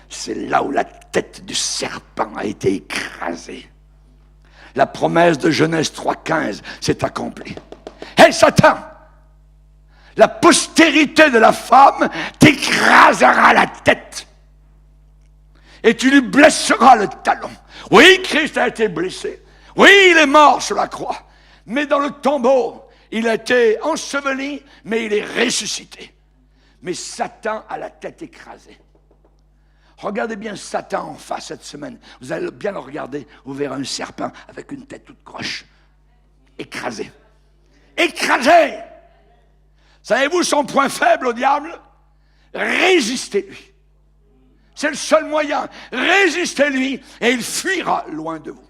C'est là où la tête du serpent a été écrasée. La promesse de Genèse 3,15 s'est accomplie. Hé, Satan! La postérité de la femme t'écrasera la tête. Et tu lui blesseras le talon. Oui, Christ a été blessé. Oui, il est mort sur la croix. Mais dans le tombeau, il a été enseveli, mais il est ressuscité. Mais Satan a la tête écrasée. Regardez bien Satan en face cette semaine. Vous allez bien le regarder. Vous verrez un serpent avec une tête toute croche. Écrasé. Écrasé! Savez-vous son point faible au diable? Résistez-lui. C'est le seul moyen. Résistez-lui et il fuira loin de vous.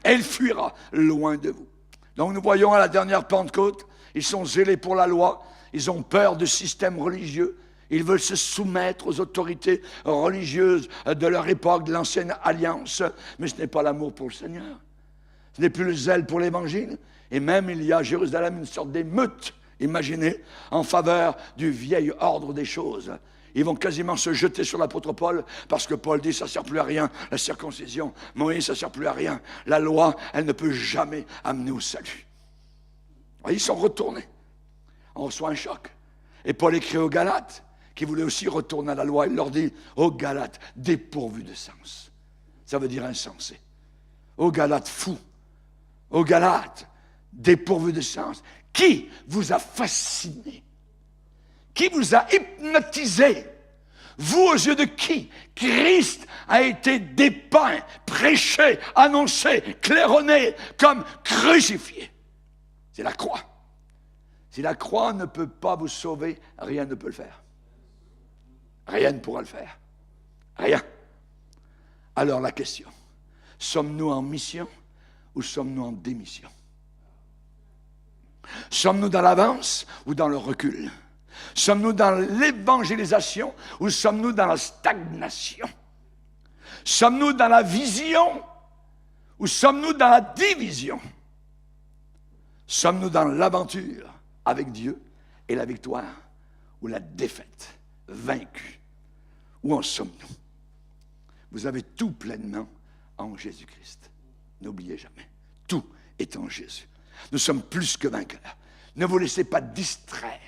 Et il fuira loin de vous. Donc nous voyons à la dernière Pentecôte, ils sont zélés pour la loi, ils ont peur du système religieux, ils veulent se soumettre aux autorités religieuses de leur époque, de l'ancienne alliance, mais ce n'est pas l'amour pour le Seigneur. Ce n'est plus le zèle pour l'Évangile. Et même il y a à Jérusalem une sorte d'émeute, imaginez, en faveur du vieil ordre des choses. Ils vont quasiment se jeter sur l'apôtre Paul parce que Paul dit ça ne sert plus à rien, la circoncision. Moïse, ça ne sert plus à rien. La loi, elle ne peut jamais amener au salut. Ils sont retournés. On reçoit un choc. Et Paul écrit aux Galates, qui voulaient aussi retourner à la loi. Il leur dit, aux Galates, dépourvus de sens. Ça veut dire insensé. Aux Galates, fous. Aux Galates, dépourvus de sens. Qui vous a fasciné? Qui vous a hypnotisé? Vous, aux yeux de qui Christ a été dépeint, prêché, annoncé, claironné comme crucifié. C'est la croix. Si la croix ne peut pas vous sauver, rien ne peut le faire. Rien ne pourra le faire. Rien. Alors la question, sommes-nous en mission ou sommes-nous en démission? Sommes-nous dans l'avance ou dans le recul? Sommes-nous dans l'évangélisation ou sommes-nous dans la stagnation? Sommes-nous dans la vision ou sommes-nous dans la division? Sommes-nous dans l'aventure avec Dieu et la victoire ou la défaite, vaincue? Où en sommes-nous? Vous avez tout pleinement en Jésus-Christ. N'oubliez jamais, tout est en Jésus. Nous sommes plus que vainqueurs. Ne vous laissez pas distraire.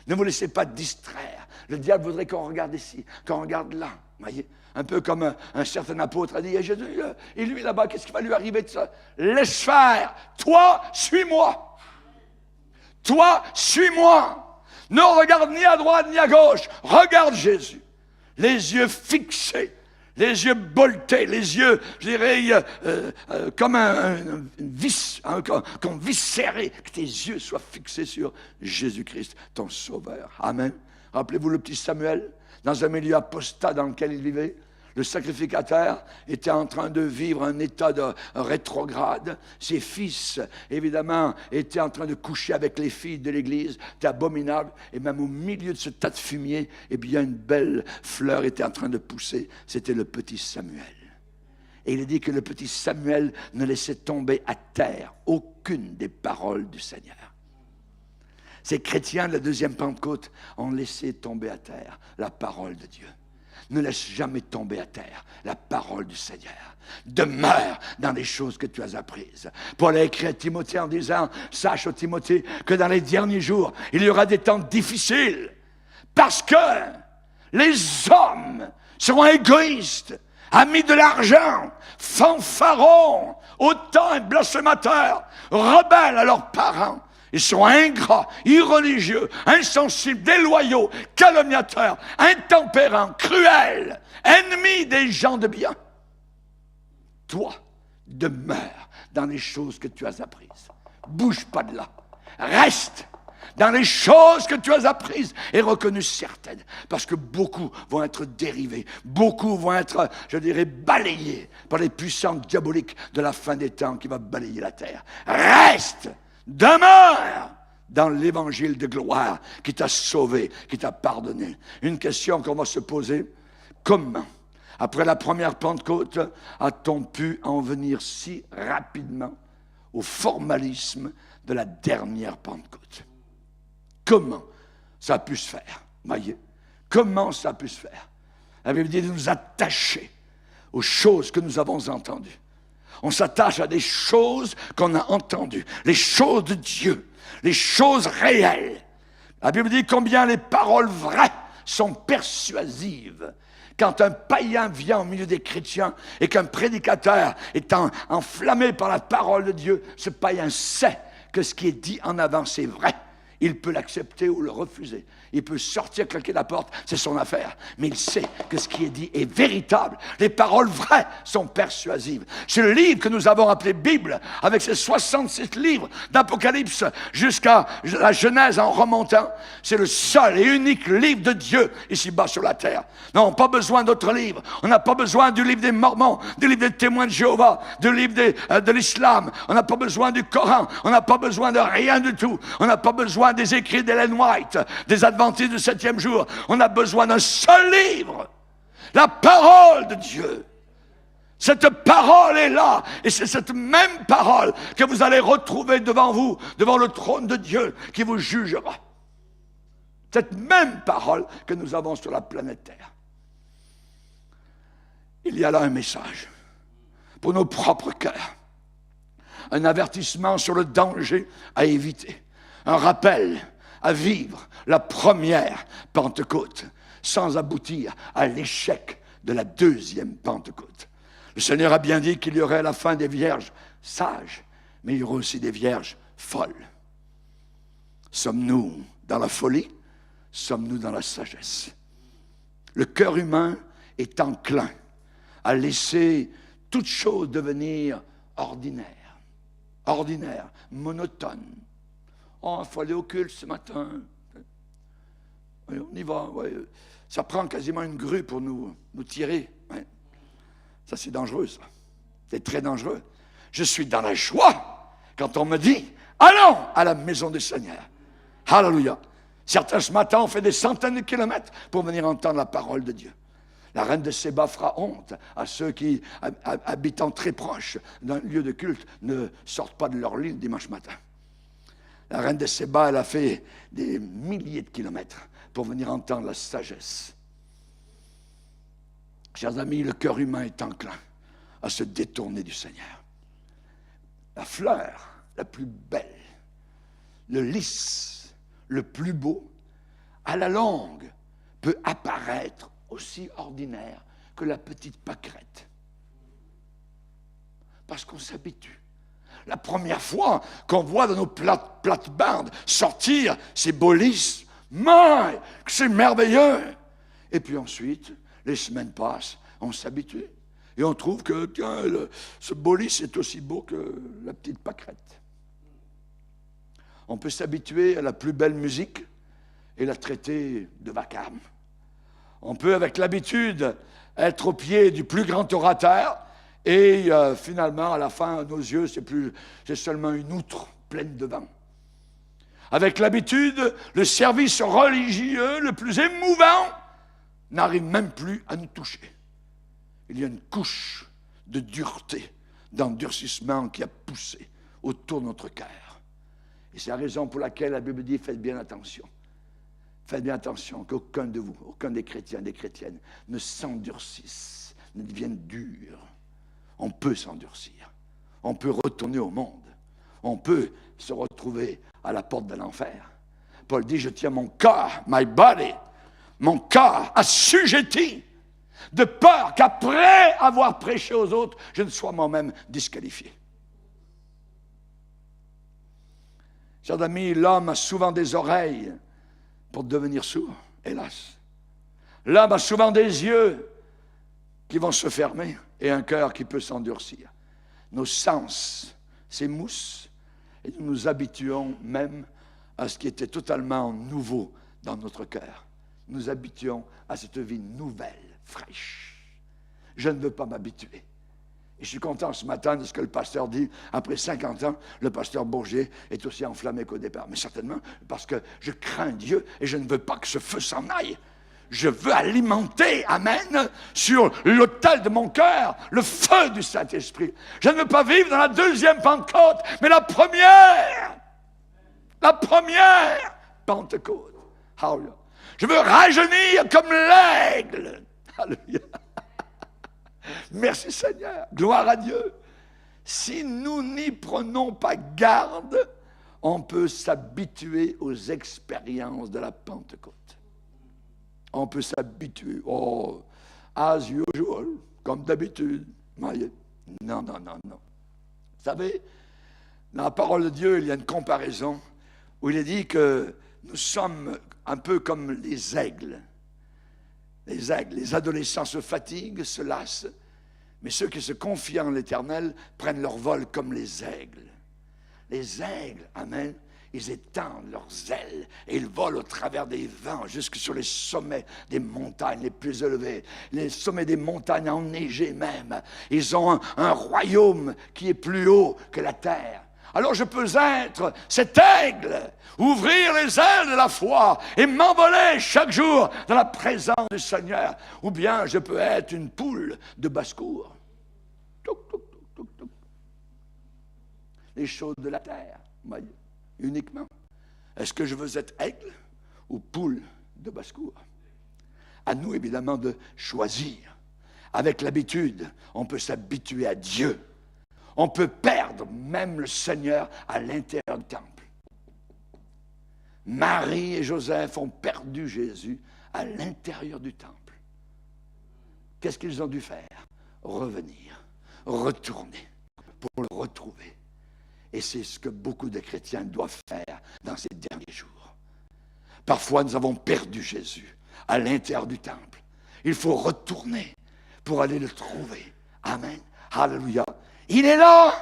Ne vous laissez pas distraire. Le diable voudrait qu'on regarde ici, qu'on regarde là. Voyez, un peu comme un certain apôtre a dit, Jésus, et lui là-bas, qu'est-ce qui va lui arriver de ça? Laisse faire. Toi, suis-moi. Toi, suis-moi. Ne regarde ni à droite ni à gauche. Regarde Jésus. Les yeux fixés. Les yeux boltés, les yeux, je dirais, comme un vis, qu'on vis serré, que tes yeux soient fixés sur Jésus-Christ, ton Sauveur. Amen. Rappelez-vous le petit Samuel, dans un milieu apostat dans lequel il vivait. Le sacrificateur était en train de vivre un état de rétrograde. Ses fils, évidemment, étaient en train de coucher avec les filles de l'église. C'était abominable. Et même au milieu de ce tas de fumier, eh bien, une belle fleur était en train de pousser. C'était le petit Samuel. Et il est dit que le petit Samuel ne laissait tomber à terre aucune des paroles du Seigneur. Ces chrétiens de la deuxième Pentecôte ont laissé tomber à terre la parole de Dieu. Ne laisse jamais tomber à terre la parole du Seigneur. Demeure dans les choses que tu as apprises. Paul a écrit à Timothée en disant, sache, ô Timothée, que dans les derniers jours, il y aura des temps difficiles. Parce que les hommes seront égoïstes, amis de l'argent, fanfarons, hautains, blasphémateurs, rebelles à leurs parents. Ils seront ingrats, irreligieux, insensibles, déloyaux, calomniateurs, intempérants, cruels, ennemis des gens de bien. Toi, demeure dans les choses que tu as apprises. Bouge pas de là. Reste. dans les choses que tu as apprises et reconnues certaines. Parce que beaucoup vont être dérivés, beaucoup vont être, je dirais, balayés par les puissances diaboliques de la fin des temps qui va balayer la terre. Reste, demeure dans l'évangile de gloire qui t'a sauvé, qui t'a pardonné. Une question qu'on va se poser, comment, après la première Pentecôte, a-t-on pu en venir si rapidement au formalisme de la dernière Pentecôte? Comment ça a pu se faire? Voyez, comment ça a pu se faire? La Bible dit de nous attacher aux choses que nous avons entendues. On s'attache à des choses qu'on a entendues, les choses de Dieu, les choses réelles. La Bible dit combien les paroles vraies sont persuasives. Quand un païen vient au milieu des chrétiens et qu'un prédicateur est enflammé par la parole de Dieu, ce païen sait que ce qui est dit en avant, c'est vrai. Il peut l'accepter ou le refuser. Il peut sortir, claquer la porte, c'est son affaire. Mais il sait que ce qui est dit est véritable. Les paroles vraies sont persuasives. C'est le livre que nous avons appelé Bible, avec ses 66 livres d'Apocalypse jusqu'à la Genèse en remontant. C'est le seul et unique livre de Dieu ici-bas sur la terre. Non, pas besoin d'autres livres. On n'a pas besoin du livre des Mormons, du livre des témoins de Jéhovah, du livre de l'Islam. On n'a pas besoin du Coran. On n'a pas besoin de rien du tout. On n'a pas besoin des écrits d'Ellen White, des Adventistes du 7e jour. On a besoin d'un seul livre, la parole de Dieu. Cette parole est là, et c'est cette même parole que vous allez retrouver devant vous, devant le trône de Dieu, qui vous jugera. Cette même parole que nous avons sur la planète Terre. Il y a là un message pour nos propres cœurs, un avertissement sur le danger à éviter, un rappel à vivre la première Pentecôte sans aboutir à l'échec de la deuxième Pentecôte. Le Seigneur a bien dit qu'il y aurait à la fin des vierges sages, mais il y aura aussi des vierges folles. Sommes-nous dans la folie? Sommes-nous dans la sagesse? Le cœur humain est enclin à laisser toute chose devenir ordinaire, monotone. Oh, il faut aller au culte ce matin. Oui, on y va. Oui. Ça prend quasiment une grue pour nous tirer. Oui. Ça, c'est dangereux, ça. C'est très dangereux. Je suis dans la joie quand on me dit « Allons à la maison du Seigneur ». Alléluia. Certains, ce matin, ont fait des centaines de kilomètres pour venir entendre la parole de Dieu. La reine de Séba fera honte à ceux qui, habitant très proche d'un lieu de culte, ne sortent pas de leur lit le dimanche matin. La reine de Séba, elle a fait des milliers de kilomètres pour venir entendre la sagesse. Chers amis, le cœur humain est enclin à se détourner du Seigneur. La fleur la plus belle, le lys, le plus beau, à la longue, peut apparaître aussi ordinaire que la petite pâquerette. Parce qu'on s'habitue. La première fois qu'on voit dans nos plates-bandes sortir ces beaux lys, mais c'est merveilleux. Et puis ensuite, les semaines passent, on s'habitue. Et on trouve que ce beau lys est aussi beau que la petite pâquerette. On peut s'habituer à la plus belle musique et la traiter de vacarme. On peut, avec l'habitude, être au pied du plus grand orateur. Et finalement, à la fin, à nos yeux, c'est seulement une outre pleine de vent. Avec l'habitude, le service religieux le plus émouvant n'arrive même plus à nous toucher. Il y a une couche de dureté, d'endurcissement qui a poussé autour de notre cœur. Et c'est la raison pour laquelle la Bible dit, faites bien attention. Faites bien attention qu'aucun de vous, aucun des chrétiens, des chrétiennes, ne s'endurcisse, ne devienne dur. On peut s'endurcir. On peut retourner au monde. On peut se retrouver à la porte de l'enfer. Paul dit, je tiens mon corps, my body, mon corps assujetti, de peur qu'après avoir prêché aux autres, je ne sois moi-même disqualifié. Chers amis, l'homme a souvent des oreilles pour devenir sourd, hélas. L'homme a souvent des yeux qui vont se fermer et un cœur qui peut s'endurcir. Nos sens s'émoussent et nous nous habituons même à ce qui était totalement nouveau dans notre cœur. Nous habituons à cette vie nouvelle, fraîche. Je ne veux pas m'habituer. Et je suis content ce matin de ce que le pasteur dit. Après 50 ans, le pasteur Bourget est aussi enflammé qu'au départ. Mais certainement parce que je crains Dieu et je ne veux pas que ce feu s'en aille. Je veux alimenter, amen, sur l'autel de mon cœur, le feu du Saint-Esprit. Je ne veux pas vivre dans la deuxième Pentecôte, mais la première Pentecôte. Alléluia. Je veux rajeunir comme l'aigle. Alléluia. Merci Seigneur. Gloire à Dieu. Si nous n'y prenons pas garde, on peut s'habituer aux expériences de la Pentecôte. On peut s'habituer. Oh, as usual, comme d'habitude. Non. Vous savez, dans la parole de Dieu, il y a une comparaison où il est dit que nous sommes un peu comme les aigles. Les aigles, les adolescents se fatiguent, se lassent, mais ceux qui se confient en l'Éternel prennent leur vol comme les aigles. Les aigles, amen, ils étendent leurs ailes et ils volent au travers des vents jusque sur les sommets des montagnes les plus élevées, les sommets des montagnes enneigées même. Ils ont un royaume qui est plus haut que la terre. Alors je peux être cet aigle, ouvrir les ailes de la foi et m'envoler chaque jour dans la présence du Seigneur. Ou bien je peux être une poule de basse-cour. Les choses de la terre, uniquement. Est-ce que je veux être aigle ou poule de basse-cour? À nous, évidemment, de choisir. Avec l'habitude, on peut s'habituer à Dieu. On peut perdre même le Seigneur à l'intérieur du temple. Marie et Joseph ont perdu Jésus à l'intérieur du temple. Qu'est-ce qu'ils ont dû faire? Revenir, retourner pour le retrouver. Et c'est ce que beaucoup de chrétiens doivent faire dans ces derniers jours. Parfois, nous avons perdu Jésus à l'intérieur du temple. Il faut retourner pour aller le trouver. Amen. Alléluia. Il est là,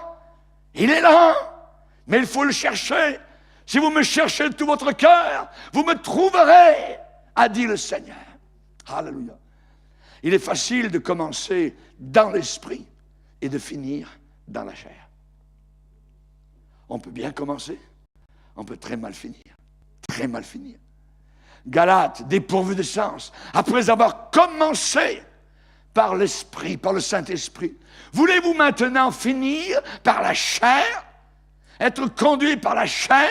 mais il faut le chercher. Si vous me cherchez de tout votre cœur, vous me trouverez, a dit le Seigneur. Alléluia. Il est facile de commencer dans l'esprit et de finir dans la chair. On peut bien commencer, on peut très mal finir. Très mal finir. Galates, dépourvus de sens, après avoir commencé par l'Esprit, par le Saint-Esprit, voulez-vous maintenant finir par la chair? Être conduit par la chair?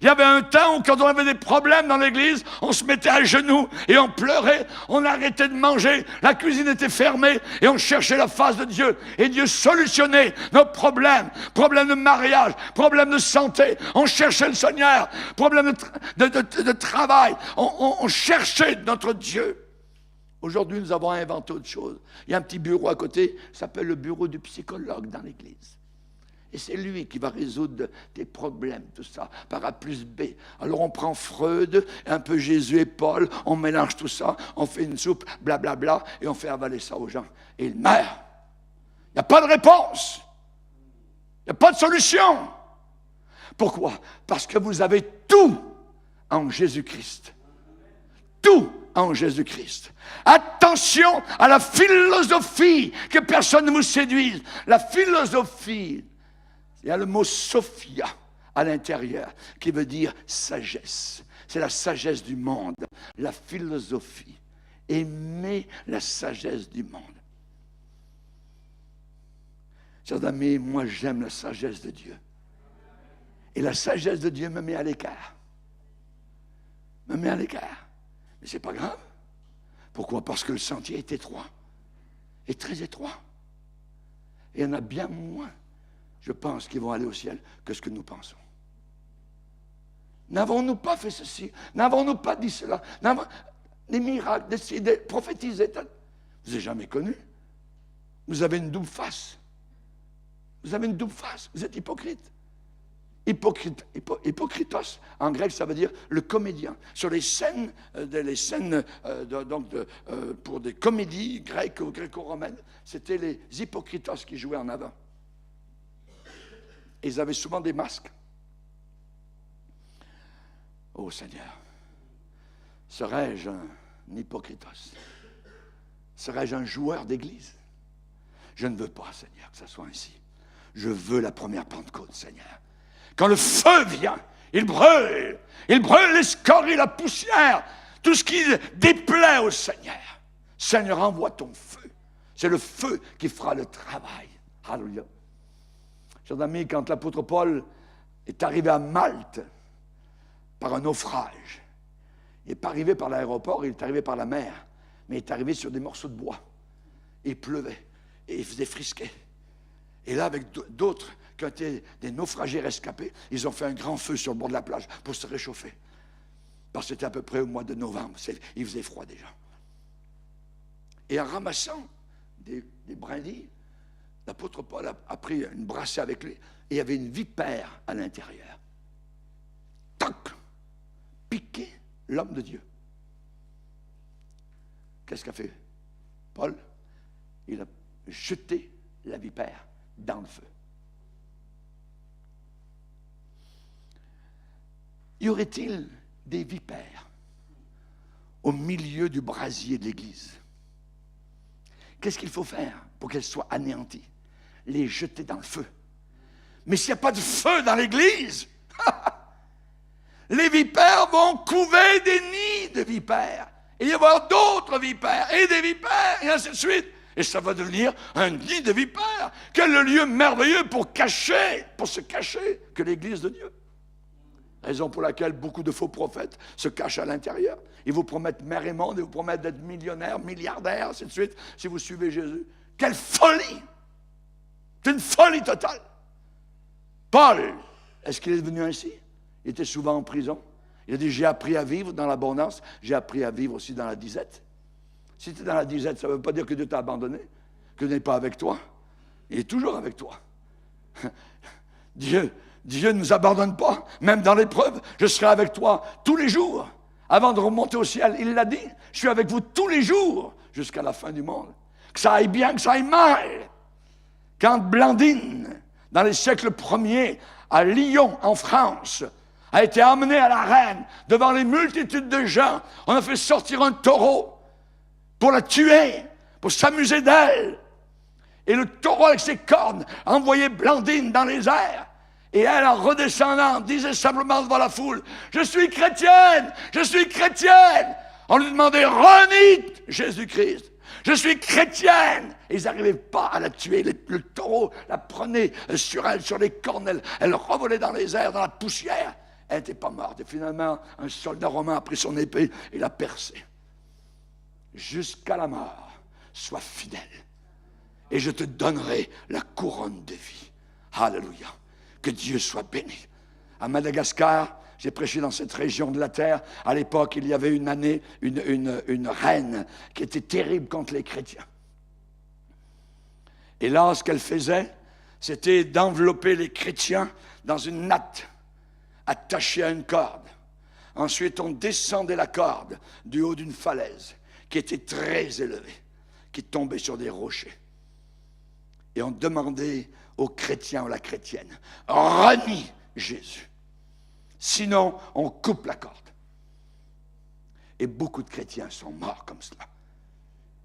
Il y avait un temps où quand on avait des problèmes dans l'église, on se mettait à genoux et on pleurait, on arrêtait de manger, la cuisine était fermée et on cherchait la face de Dieu. Et Dieu solutionnait nos problèmes, problèmes de mariage, problèmes de santé, on cherchait le Seigneur, problèmes de travail, on cherchait notre Dieu. Aujourd'hui, nous avons inventé autre chose. Il y a un petit bureau à côté, ça s'appelle le bureau du psychologue dans l'église. Et c'est lui qui va résoudre tes problèmes, tout ça, par A plus B. Alors on prend Freud, un peu Jésus et Paul, on mélange tout ça, on fait une soupe, blablabla, et on fait avaler ça aux gens. Et ils meurent. Il n'y a pas de réponse. Il n'y a pas de solution. Pourquoi? Parce que vous avez tout en Jésus-Christ. Tout en Jésus-Christ. Attention à la philosophie, que personne ne vous séduise. La philosophie, il y a le mot Sophia à l'intérieur qui veut dire sagesse. C'est la sagesse du monde, la philosophie. Aimer la sagesse du monde. Chers amis, moi j'aime la sagesse de Dieu. Et la sagesse de Dieu me met à l'écart. Me met à l'écart. Mais ce n'est pas grave. Pourquoi? Parce que le sentier est étroit. Est très étroit. Et il y en a bien moins, je pense, qui vont aller au ciel que ce que nous pensons. N'avons-nous pas fait ceci? N'avons-nous pas dit cela? Des miracles, des prophétisés. Vous n'avez jamais connu. Vous avez une double face. Vous avez une double face. Vous êtes hypocrite. Hypocritos, en grec, ça veut dire le comédien. Sur les scènes, pour des comédies grecques ou gréco-romaines, c'était les hypocritos qui jouaient en avant. Et ils avaient souvent des masques. Oh Seigneur, serais-je un hypocritos? Serais-je un joueur d'église? Je ne veux pas, Seigneur, que ça soit ainsi. Je veux la première Pentecôte, Seigneur. Quand le feu vient, il brûle les scories, la poussière, tout ce qui déplaît au Seigneur. Seigneur, envoie ton feu. C'est le feu qui fera le travail. Alléluia. Chers amis, quand l'apôtre Paul est arrivé à Malte par un naufrage, il n'est pas arrivé par l'aéroport, il est arrivé par la mer, mais il est arrivé sur des morceaux de bois. Il pleuvait et il faisait frisquer. Et là, avec d'autres qui ont été des naufragés rescapés, ils ont fait un grand feu sur le bord de la plage pour se réchauffer. Parce que c'était à peu près au mois de novembre. Il faisait froid déjà. Et en ramassant des brindilles, l'apôtre Paul a pris une brassée avec lui et il y avait une vipère à l'intérieur. Toc! Piqué l'homme de Dieu. Qu'est-ce qu'a fait Paul? Il a jeté la vipère dans le feu. Y aurait-il des vipères au milieu du brasier de l'Église? Qu'est-ce qu'il faut faire pour qu'elles soient anéanties? Les jeter dans le feu. Mais s'il n'y a pas de feu dans l'Église, les vipères vont couver des nids de vipères. Et il va y avoir d'autres vipères, et des vipères, et ainsi de suite. Et ça va devenir un nid de vipères. Quel lieu merveilleux pour se cacher que l'Église de Dieu. Raison pour laquelle beaucoup de faux prophètes se cachent à l'intérieur. Ils vous promettent mer et monde, ils vous promettent d'être millionnaires, milliardaires, ainsi de suite, si vous suivez Jésus. Quelle folie! C'est une folie totale. Paul, est-ce qu'il est devenu ainsi? Il était souvent en prison. Il a dit, j'ai appris à vivre dans l'abondance, j'ai appris à vivre aussi dans la disette. Si tu es dans la disette, ça ne veut pas dire que Dieu t'a abandonné, que Dieu n'est pas avec toi. Il est toujours avec toi. Dieu ne nous abandonne pas, même dans l'épreuve. Je serai avec toi tous les jours. Avant de remonter au ciel, il l'a dit, je suis avec vous tous les jours jusqu'à la fin du monde. Que ça aille bien, que ça aille mal. Quand Blandine, dans les siècles premiers, à Lyon, en France, a été amenée à la reine devant les multitudes de gens, on a fait sortir un taureau pour la tuer, pour s'amuser d'elle. Et le taureau avec ses cornes a envoyé Blandine dans les airs. Et elle, en redescendant, disait simplement devant la foule, « Je suis chrétienne, je suis chrétienne !» On lui demandait, « Renie Jésus-Christ, je suis chrétienne !» Et ils n'arrivaient pas à la tuer. Le taureau la prenait sur elle, sur les cornes, elle revolait dans les airs, dans la poussière. Elle n'était pas morte. Et finalement, un soldat romain a pris son épée et l'a percée. Jusqu'à la mort, sois fidèle. Et je te donnerai la couronne de vie. Alléluia. Que Dieu soit béni. À Madagascar, j'ai prêché dans cette région de la terre. À l'époque, il y avait une année, une reine qui était terrible contre les chrétiens. Et là, ce qu'elle faisait, c'était d'envelopper les chrétiens dans une natte attachée à une corde. Ensuite, on descendait la corde du haut d'une falaise qui était très élevée, qui tombait sur des rochers. Et on demandait aux chrétiens ou à la chrétienne, renie Jésus. Sinon, on coupe la corde. Et beaucoup de chrétiens sont morts comme cela.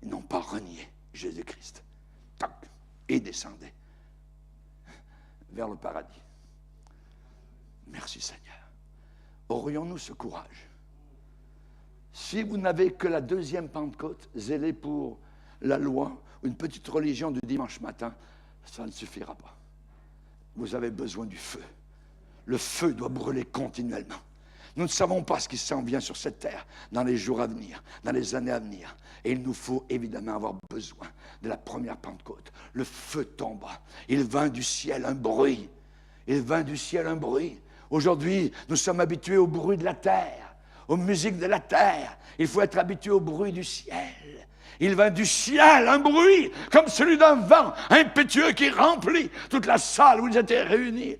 Ils n'ont pas renié Jésus-Christ. Et descendaient vers le paradis. Merci Seigneur. Aurions-nous ce courage? Si vous n'avez que la deuxième Pentecôte, zélée pour la loi, une petite religion du dimanche matin, ça ne suffira pas. Vous avez besoin du feu. Le feu doit brûler continuellement. Nous ne savons pas ce qui s'en vient sur cette terre dans les jours à venir, dans les années à venir. Et il nous faut évidemment avoir besoin de la première Pentecôte. Le feu tomba. Il vint du ciel un bruit. Il vint du ciel un bruit. Aujourd'hui, nous sommes habitués au bruit de la terre, aux musiques de la terre. Il faut être habitué au bruit du ciel. Il vint du ciel un bruit comme celui d'un vent impétueux qui remplit toute la salle où ils étaient réunis.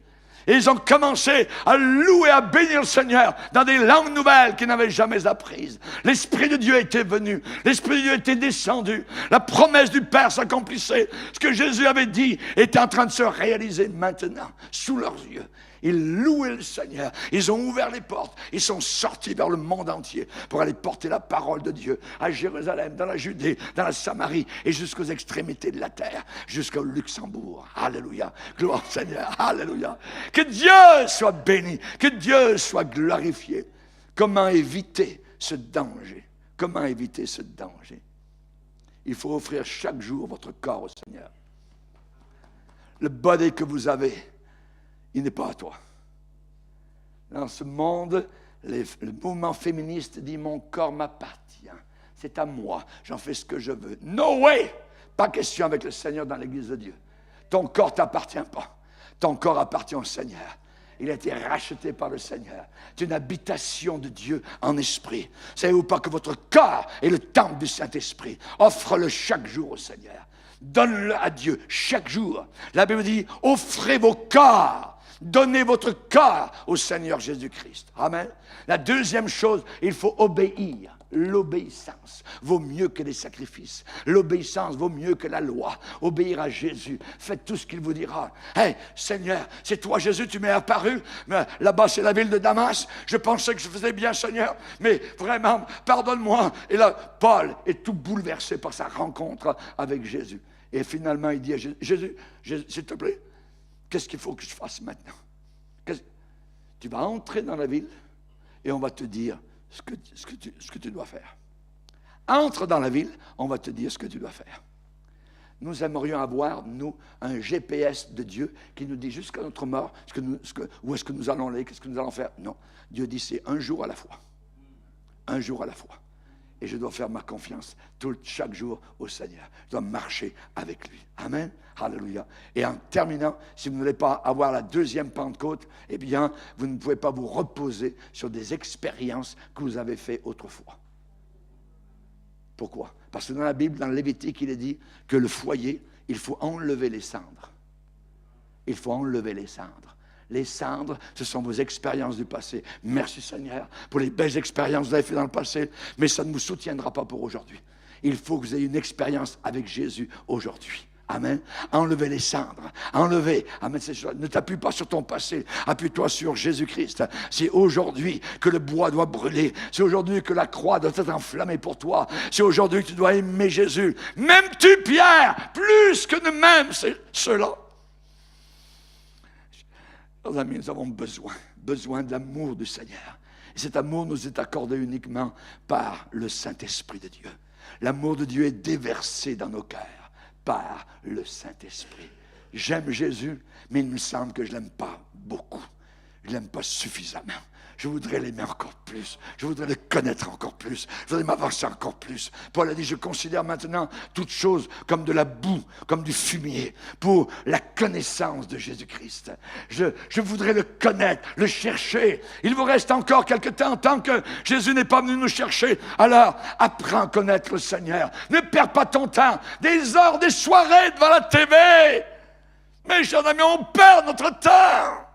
Et ils ont commencé à louer, à bénir le Seigneur dans des langues nouvelles qu'ils n'avaient jamais apprises. L'Esprit de Dieu était venu. L'Esprit de Dieu était descendu. La promesse du Père s'accomplissait. Ce que Jésus avait dit était en train de se réaliser maintenant, sous leurs yeux. Ils louaient le Seigneur. Ils ont ouvert les portes. Ils sont sortis vers le monde entier pour aller porter la parole de Dieu à Jérusalem, dans la Judée, dans la Samarie et jusqu'aux extrémités de la terre, jusqu'au Luxembourg. Alléluia. Gloire au Seigneur. Alléluia. Que Dieu soit béni. Que Dieu soit glorifié. Comment éviter ce danger? Comment éviter ce danger? Il faut offrir chaque jour votre corps au Seigneur. Le body que vous avez, il n'est pas à toi. Dans ce monde, le mouvement féministe dit « Mon corps m'appartient. C'est à moi. J'en fais ce que je veux. » No way! Pas question avec le Seigneur dans l'Église de Dieu. Ton corps ne t'appartient pas. Ton corps appartient au Seigneur. Il a été racheté par le Seigneur. C'est une habitation de Dieu en esprit. Savez-vous pas que votre corps est le temple du Saint-Esprit? Offre-le chaque jour au Seigneur. Donne-le à Dieu chaque jour. La Bible dit « Offrez vos corps. Donnez votre corps au Seigneur Jésus-Christ. » Amen. La deuxième chose, il faut obéir. L'obéissance vaut mieux que les sacrifices. L'obéissance vaut mieux que la loi. Obéir à Jésus. Faites tout ce qu'il vous dira. « Hey, Seigneur, c'est toi Jésus, tu m'es apparu. Là-bas, c'est la ville de Damas. Je pensais que je faisais bien, Seigneur. Mais vraiment, pardonne-moi. » Et là, Paul est tout bouleversé par sa rencontre avec Jésus. Et finalement, il dit à Jésus, s'il te plaît, qu'est-ce qu'il faut que je fasse maintenant? Tu vas entrer dans la ville et on va te dire ce que tu dois faire. Entre dans la ville, on va te dire ce que tu dois faire. Nous aimerions avoir, nous, un GPS de Dieu qui nous dit jusqu'à notre mort où est-ce que nous allons aller, qu'est-ce que nous allons faire. Non, Dieu dit c'est un jour à la fois. Un jour à la fois. Et je dois faire ma confiance chaque jour au Seigneur. Je dois marcher avec lui. Amen. Alléluia. Et en terminant, si vous ne voulez pas avoir la deuxième Pentecôte, eh bien, vous ne pouvez pas vous reposer sur des expériences que vous avez faites autrefois. Pourquoi? Parce que dans la Bible, dans le Lévitique, il est dit que le foyer, il faut enlever les cendres. Il faut enlever les cendres. Les cendres, ce sont vos expériences du passé. Merci Seigneur pour les belles expériences que vous avez faites dans le passé, mais ça ne vous soutiendra pas pour aujourd'hui. Il faut que vous ayez une expérience avec Jésus aujourd'hui. Amen. Enlevez les cendres. Enlevez. Amen. Ne t'appuie pas sur ton passé. Appuie-toi sur Jésus-Christ. C'est aujourd'hui que le bois doit brûler. C'est aujourd'hui que la croix doit être enflammée pour toi. C'est aujourd'hui que tu dois aimer Jésus. M'aimes-tu, Pierre, plus que ne m'aiment ceux-là? Chers amis, nous avons besoin de l'amour du Seigneur. Et cet amour nous est accordé uniquement par le Saint-Esprit de Dieu. L'amour de Dieu est déversé dans nos cœurs par le Saint-Esprit. J'aime Jésus, mais il me semble que je ne l'aime pas beaucoup. Je ne l'aime pas suffisamment. Je voudrais l'aimer encore plus. Je voudrais le connaître encore plus. Je voudrais m'avancer encore plus. Paul a dit, je considère maintenant toute chose comme de la boue, comme du fumier, pour la connaissance de Jésus-Christ. Je voudrais le connaître, le chercher. Il vous reste encore quelque temps, tant que Jésus n'est pas venu nous chercher. Alors, apprends à connaître le Seigneur. Ne perds pas ton temps. Des heures, des soirées devant la TV. Mes chers amis, on perd notre temps.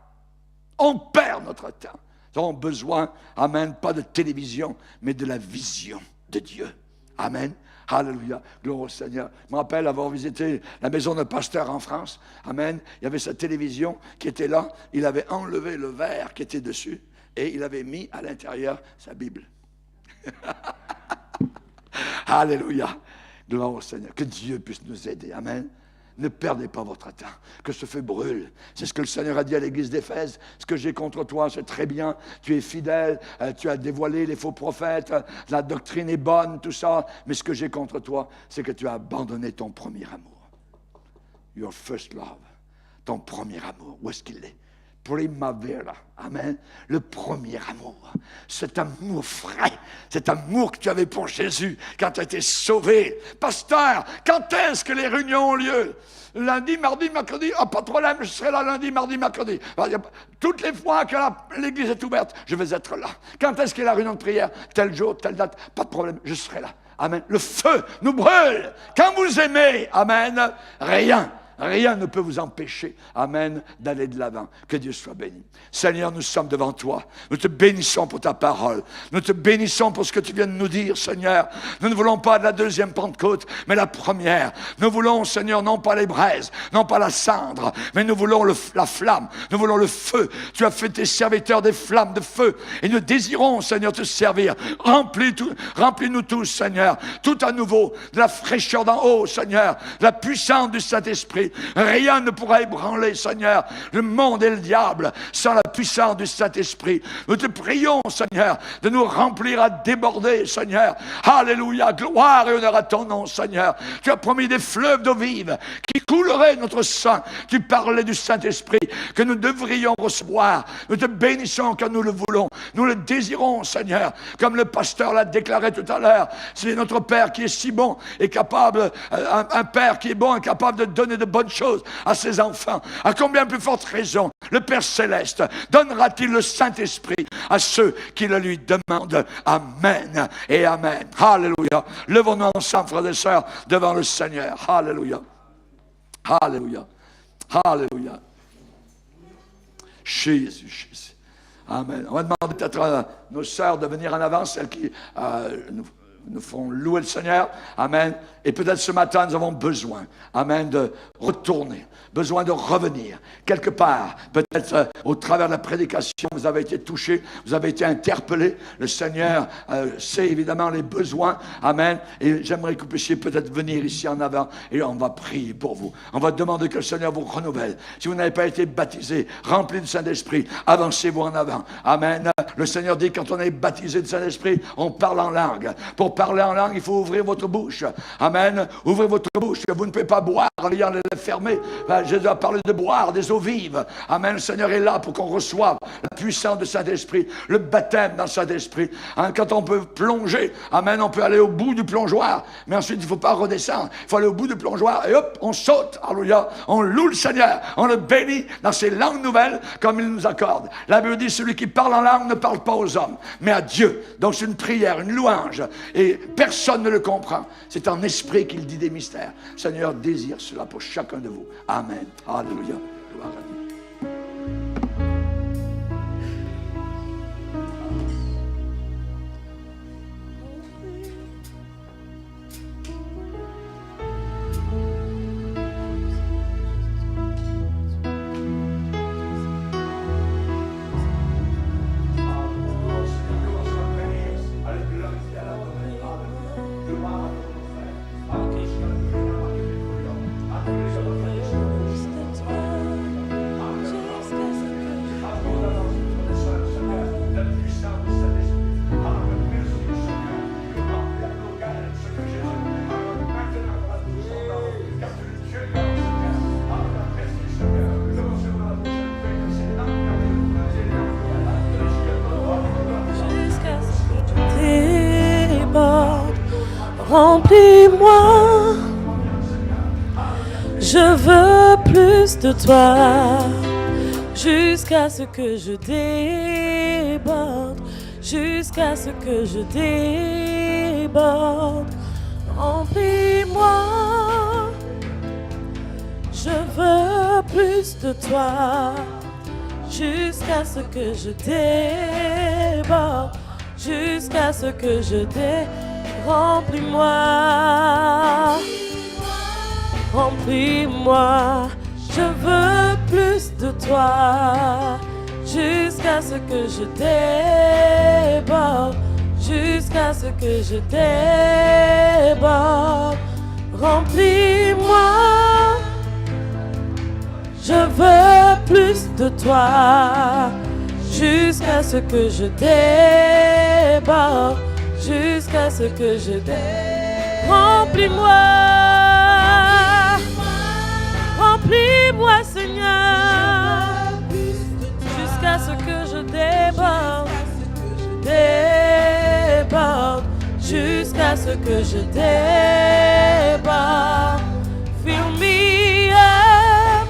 On perd notre temps. Nous avons besoin, amen, pas de télévision, mais de la vision de Dieu. Amen. Alléluia. Gloire au Seigneur. Je me rappelle avoir visité la maison de pasteur en France. Amen. Il y avait sa télévision qui était là. Il avait enlevé le verre qui était dessus et il avait mis à l'intérieur sa Bible. Alléluia. Gloire au Seigneur. Que Dieu puisse nous aider. Amen. Ne perdez pas votre temps, que ce feu brûle. C'est ce que le Seigneur a dit à l'église d'Éphèse. Ce que j'ai contre toi, c'est très bien. Tu es fidèle, tu as dévoilé les faux prophètes, la doctrine est bonne, tout ça. Mais ce que j'ai contre toi, c'est que tu as abandonné ton premier amour. Your first love. Ton premier amour. Où est-ce qu'il est? Primavera. Amen. Le premier amour. Cet amour frais. Cet amour que tu avais pour Jésus quand tu as été sauvé. Pasteur, quand est-ce que les réunions ont lieu? Lundi, mardi, mercredi? Ah, pas de problème, je serai là lundi, mardi, mercredi. Toutes les fois que l'église est ouverte, je vais être là. Quand est-ce qu'il y a la réunion de prière? Tel jour, telle date? Pas de problème, je serai là. Amen. Le feu nous brûle. Quand vous aimez, amen, rien Rien ne peut vous empêcher, amen, d'aller de l'avant. Que Dieu soit béni. Seigneur, nous sommes devant toi. Nous te bénissons pour ta parole. Nous te bénissons pour ce que tu viens de nous dire, Seigneur. Nous ne voulons pas de la deuxième Pentecôte, mais la première. Nous voulons, Seigneur, non pas les braises, non pas la cendre, mais nous voulons la flamme. Nous voulons le feu. Tu as fait tes serviteurs des flammes de feu. Et nous désirons, Seigneur, te servir. Remplis-nous tous, Seigneur, tout à nouveau, de la fraîcheur d'en haut, Seigneur, de la puissance du Saint-Esprit. Rien ne pourra ébranler, Seigneur, le monde et le diable sans la puissance du Saint-Esprit. Nous te prions, Seigneur, de nous remplir à déborder, Seigneur. Alléluia, gloire et honneur à ton nom, Seigneur. Tu as promis des fleuves d'eau vive qui couleraient notre sang. Tu parlais du Saint-Esprit que nous devrions recevoir. Nous te bénissons quand nous le voulons. Nous le désirons, Seigneur, comme le pasteur l'a déclaré tout à l'heure. C'est notre Père qui est si bon et capable, un Père qui est bon et capable de donner de bonnes choses à ses enfants. À combien plus forte raison le Père Céleste donnera-t-il le Saint-Esprit à ceux qui le lui demandent? Amen et amen. Alléluia. Levons-nous ensemble, frères et sœurs, devant le Seigneur. Alléluia. Alléluia. Alléluia. Jésus, Jésus. Amen. On va demander peut-être à nos sœurs de venir en avant, celles qui nous font louer le Seigneur. Amen. Et peut-être ce matin, nous avons besoin, amen, de retourner, besoin de revenir. Quelque part, peut-être au travers de la prédication, vous avez été touchés, vous avez été interpellés. Le Seigneur sait évidemment les besoins. Amen. Et j'aimerais que vous puissiez peut-être venir ici en avant et on va prier pour vous. On va demander que le Seigneur vous renouvelle. Si vous n'avez pas été baptisé, rempli du Saint-Esprit, avancez-vous en avant. Amen. Le Seigneur dit que quand on est baptisé du Saint-Esprit, on parle en langue. Pour parler en langue, il faut ouvrir votre bouche. Amen. Ouvrez votre bouche. Vous ne pouvez pas boire en ayant les lèvres fermées. Jésus a parlé de boire des eaux vives. Amen. Le Seigneur est là pour qu'on reçoive la puissance du Saint-Esprit, le baptême dans le Saint-Esprit. Quand on peut plonger, amen, on peut aller au bout du plongeoir. Mais ensuite, il ne faut pas redescendre. Il faut aller au bout du plongeoir et hop, on saute. Alléluia. On loue le Seigneur. On le bénit dans ses langues nouvelles comme il nous accorde. La Bible dit, celui qui parle en langue ne parle pas aux hommes, mais à Dieu. Donc c'est une prière, une louange. Et personne ne le comprend. C'est en esprit qu'il dit des mystères. Seigneur désire cela pour chacun de vous. Amen. Alléluia. Gloire à Dieu. Remplis-moi, je veux plus de toi, jusqu'à ce que je déborde, jusqu'à ce que je déborde. Remplis-moi, je veux plus de toi, jusqu'à ce que je déborde, jusqu'à ce que je déborde. Remplis-moi, remplis-moi, je veux plus de toi, jusqu'à ce que je déborde, jusqu'à ce que je déborde. Remplis-moi, je veux plus de toi, jusqu'à ce que je déborde, jusqu'à ce que je déborde. Remplis-moi, remplis-moi Seigneur, jusqu'à ce que je déborde, déborde, jusqu'à ce que je déborde. Fill me up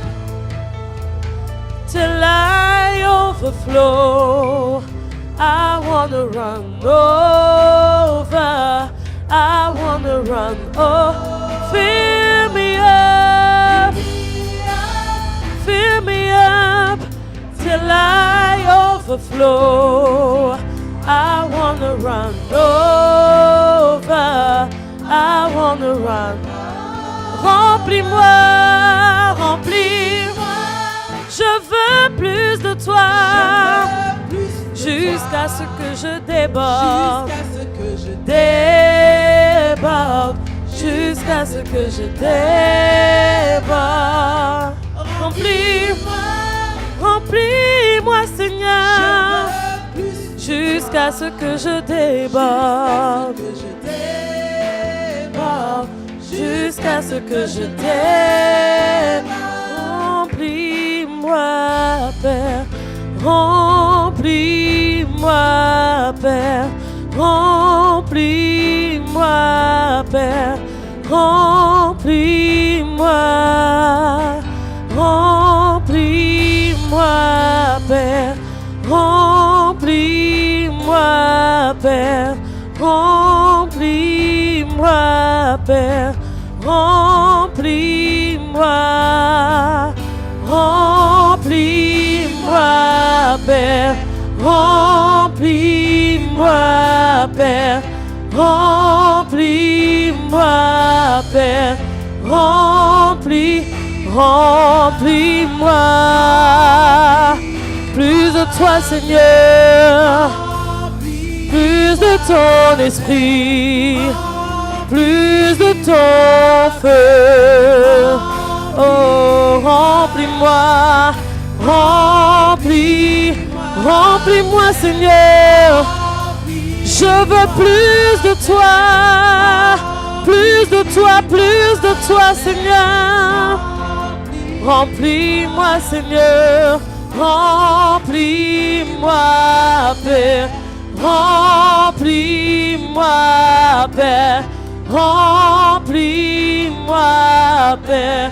till I overflow. I wanna run over, I wanna run over. Fill me up overflow. I wanna run over. I wanna run. Remplis-moi, remplis-moi. Je veux plus de toi. Jusqu'à ce que je déborde. Déborde. Jusqu'à ce que je déborde. Remplis-moi, remplis-moi, Seigneur. Jusqu'à ce que je déborde. Jusqu'à ce que je déborde. Remplis-moi, Père. Remplis-moi, Père. Remplis-moi, Père. Remplis-moi. Remplis-moi, Père. Remplis-moi, Père. Remplis-moi, Père. Remplis-moi. Remplis-moi, Père. Remplis-moi, Père. Remplis-moi, Père. Remplis-moi. Plus de toi, Seigneur. Plus de ton esprit. Plus de ton feu. Oh, remplis-moi. Remplis-moi, Seigneur. Je veux plus de toi. Plus de toi, Seigneur. Remplis-moi, Seigneur. Remplis-moi, Père. Remplis-moi, Père. Remplis-moi, Père.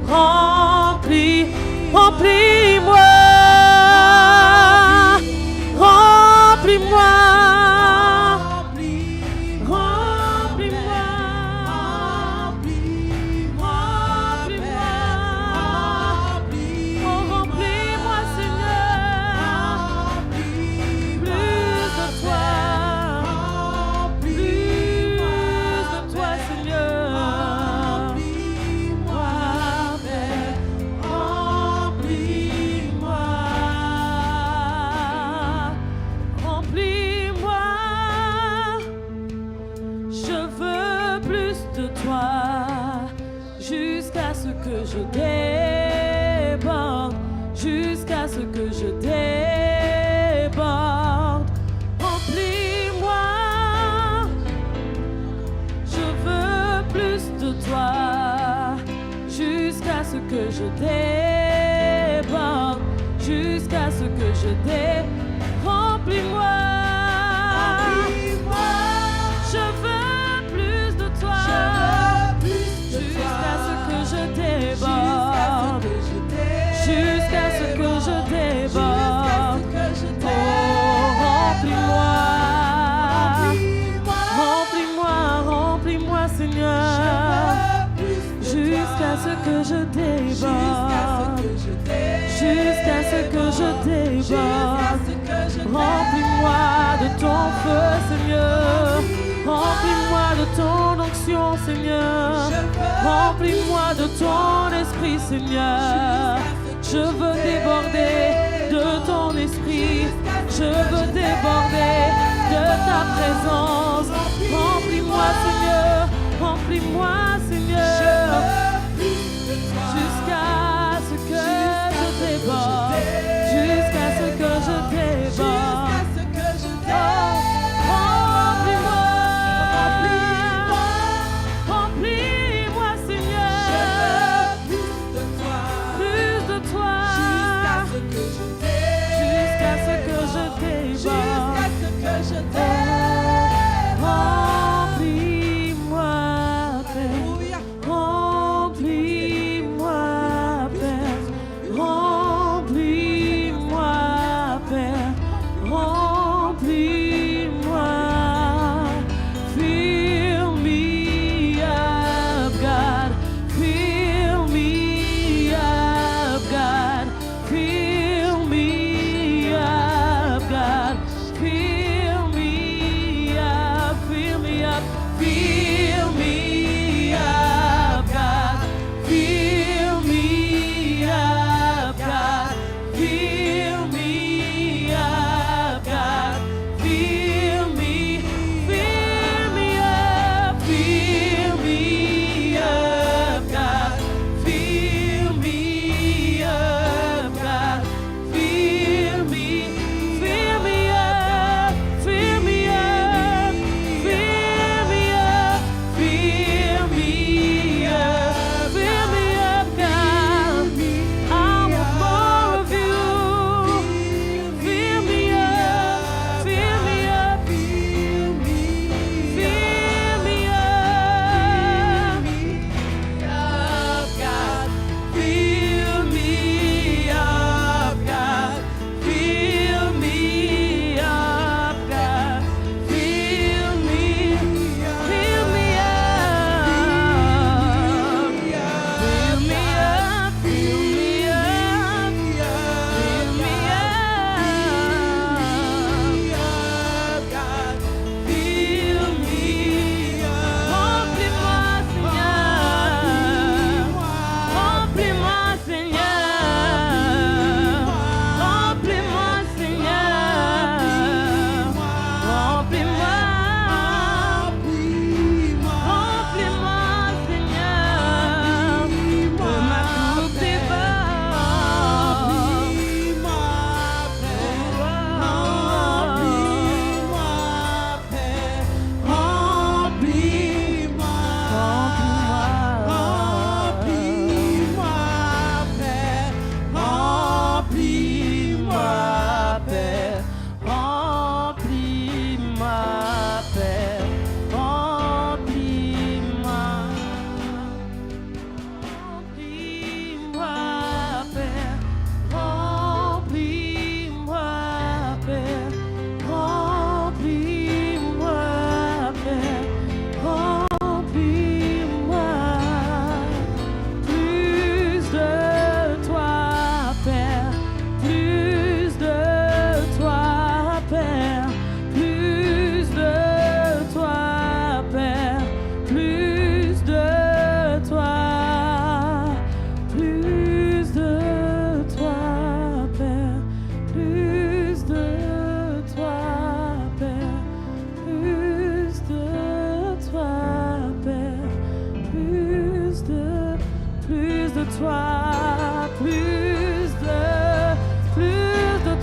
Remplis-moi. Remplis-moi. Je déborde, jusqu'à ce que je déborde. Remplis-moi, je veux plus de toi, jusqu'à ce que je déborde, jusqu'à ce que je déborde. Remplis-moi, je veux plus de toi. Jusqu'à ce que je déborde, jusqu'à ce que je déborde. Oh, remplis-moi, remplis-moi, remplis-moi, Seigneur. Jusqu'à ce que je déborde, jusqu'à ce que je déborde. Remplis-moi de ton feu, Seigneur. Remplis-moi de ton onction, Seigneur. Remplis-moi de ton esprit, Seigneur. Je veux déborder de ton esprit. Je veux déborder de ta présence. Remplis-moi, Seigneur. Remplis-moi, Seigneur. Jusqu'à ce que je déborde. Jusqu'à ce que je déborde. Remplis-moi, Père.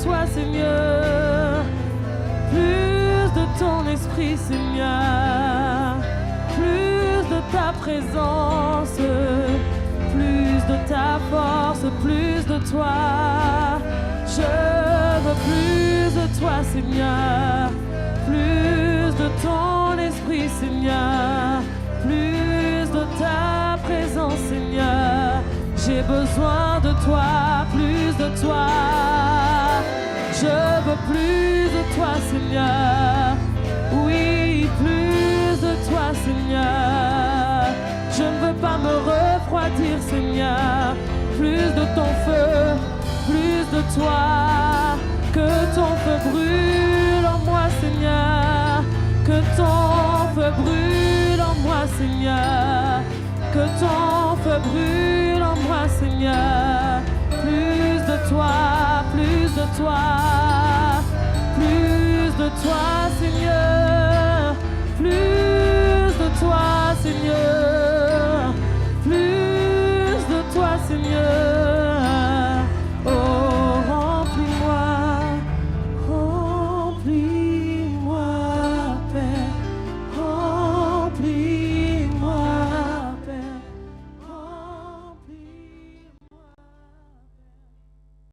toi, Seigneur. Plus de ton esprit, Seigneur. Plus de ta présence. Plus de ta force, plus de toi. Je veux plus de toi, Seigneur. Plus de ton esprit, Seigneur. Plus de ta présence, Seigneur. J'ai besoin de toi, plus de toi. Je veux plus de toi, Seigneur. Oui, plus de toi, Seigneur. Je ne veux pas me refroidir, Seigneur. Plus de ton feu, plus de toi. Que ton feu brûle en moi, Seigneur. Que ton feu brûle en moi, Seigneur. Que ton feu brûle en moi, Seigneur. Plus de toi, plus de toi. Plus de toi, Seigneur.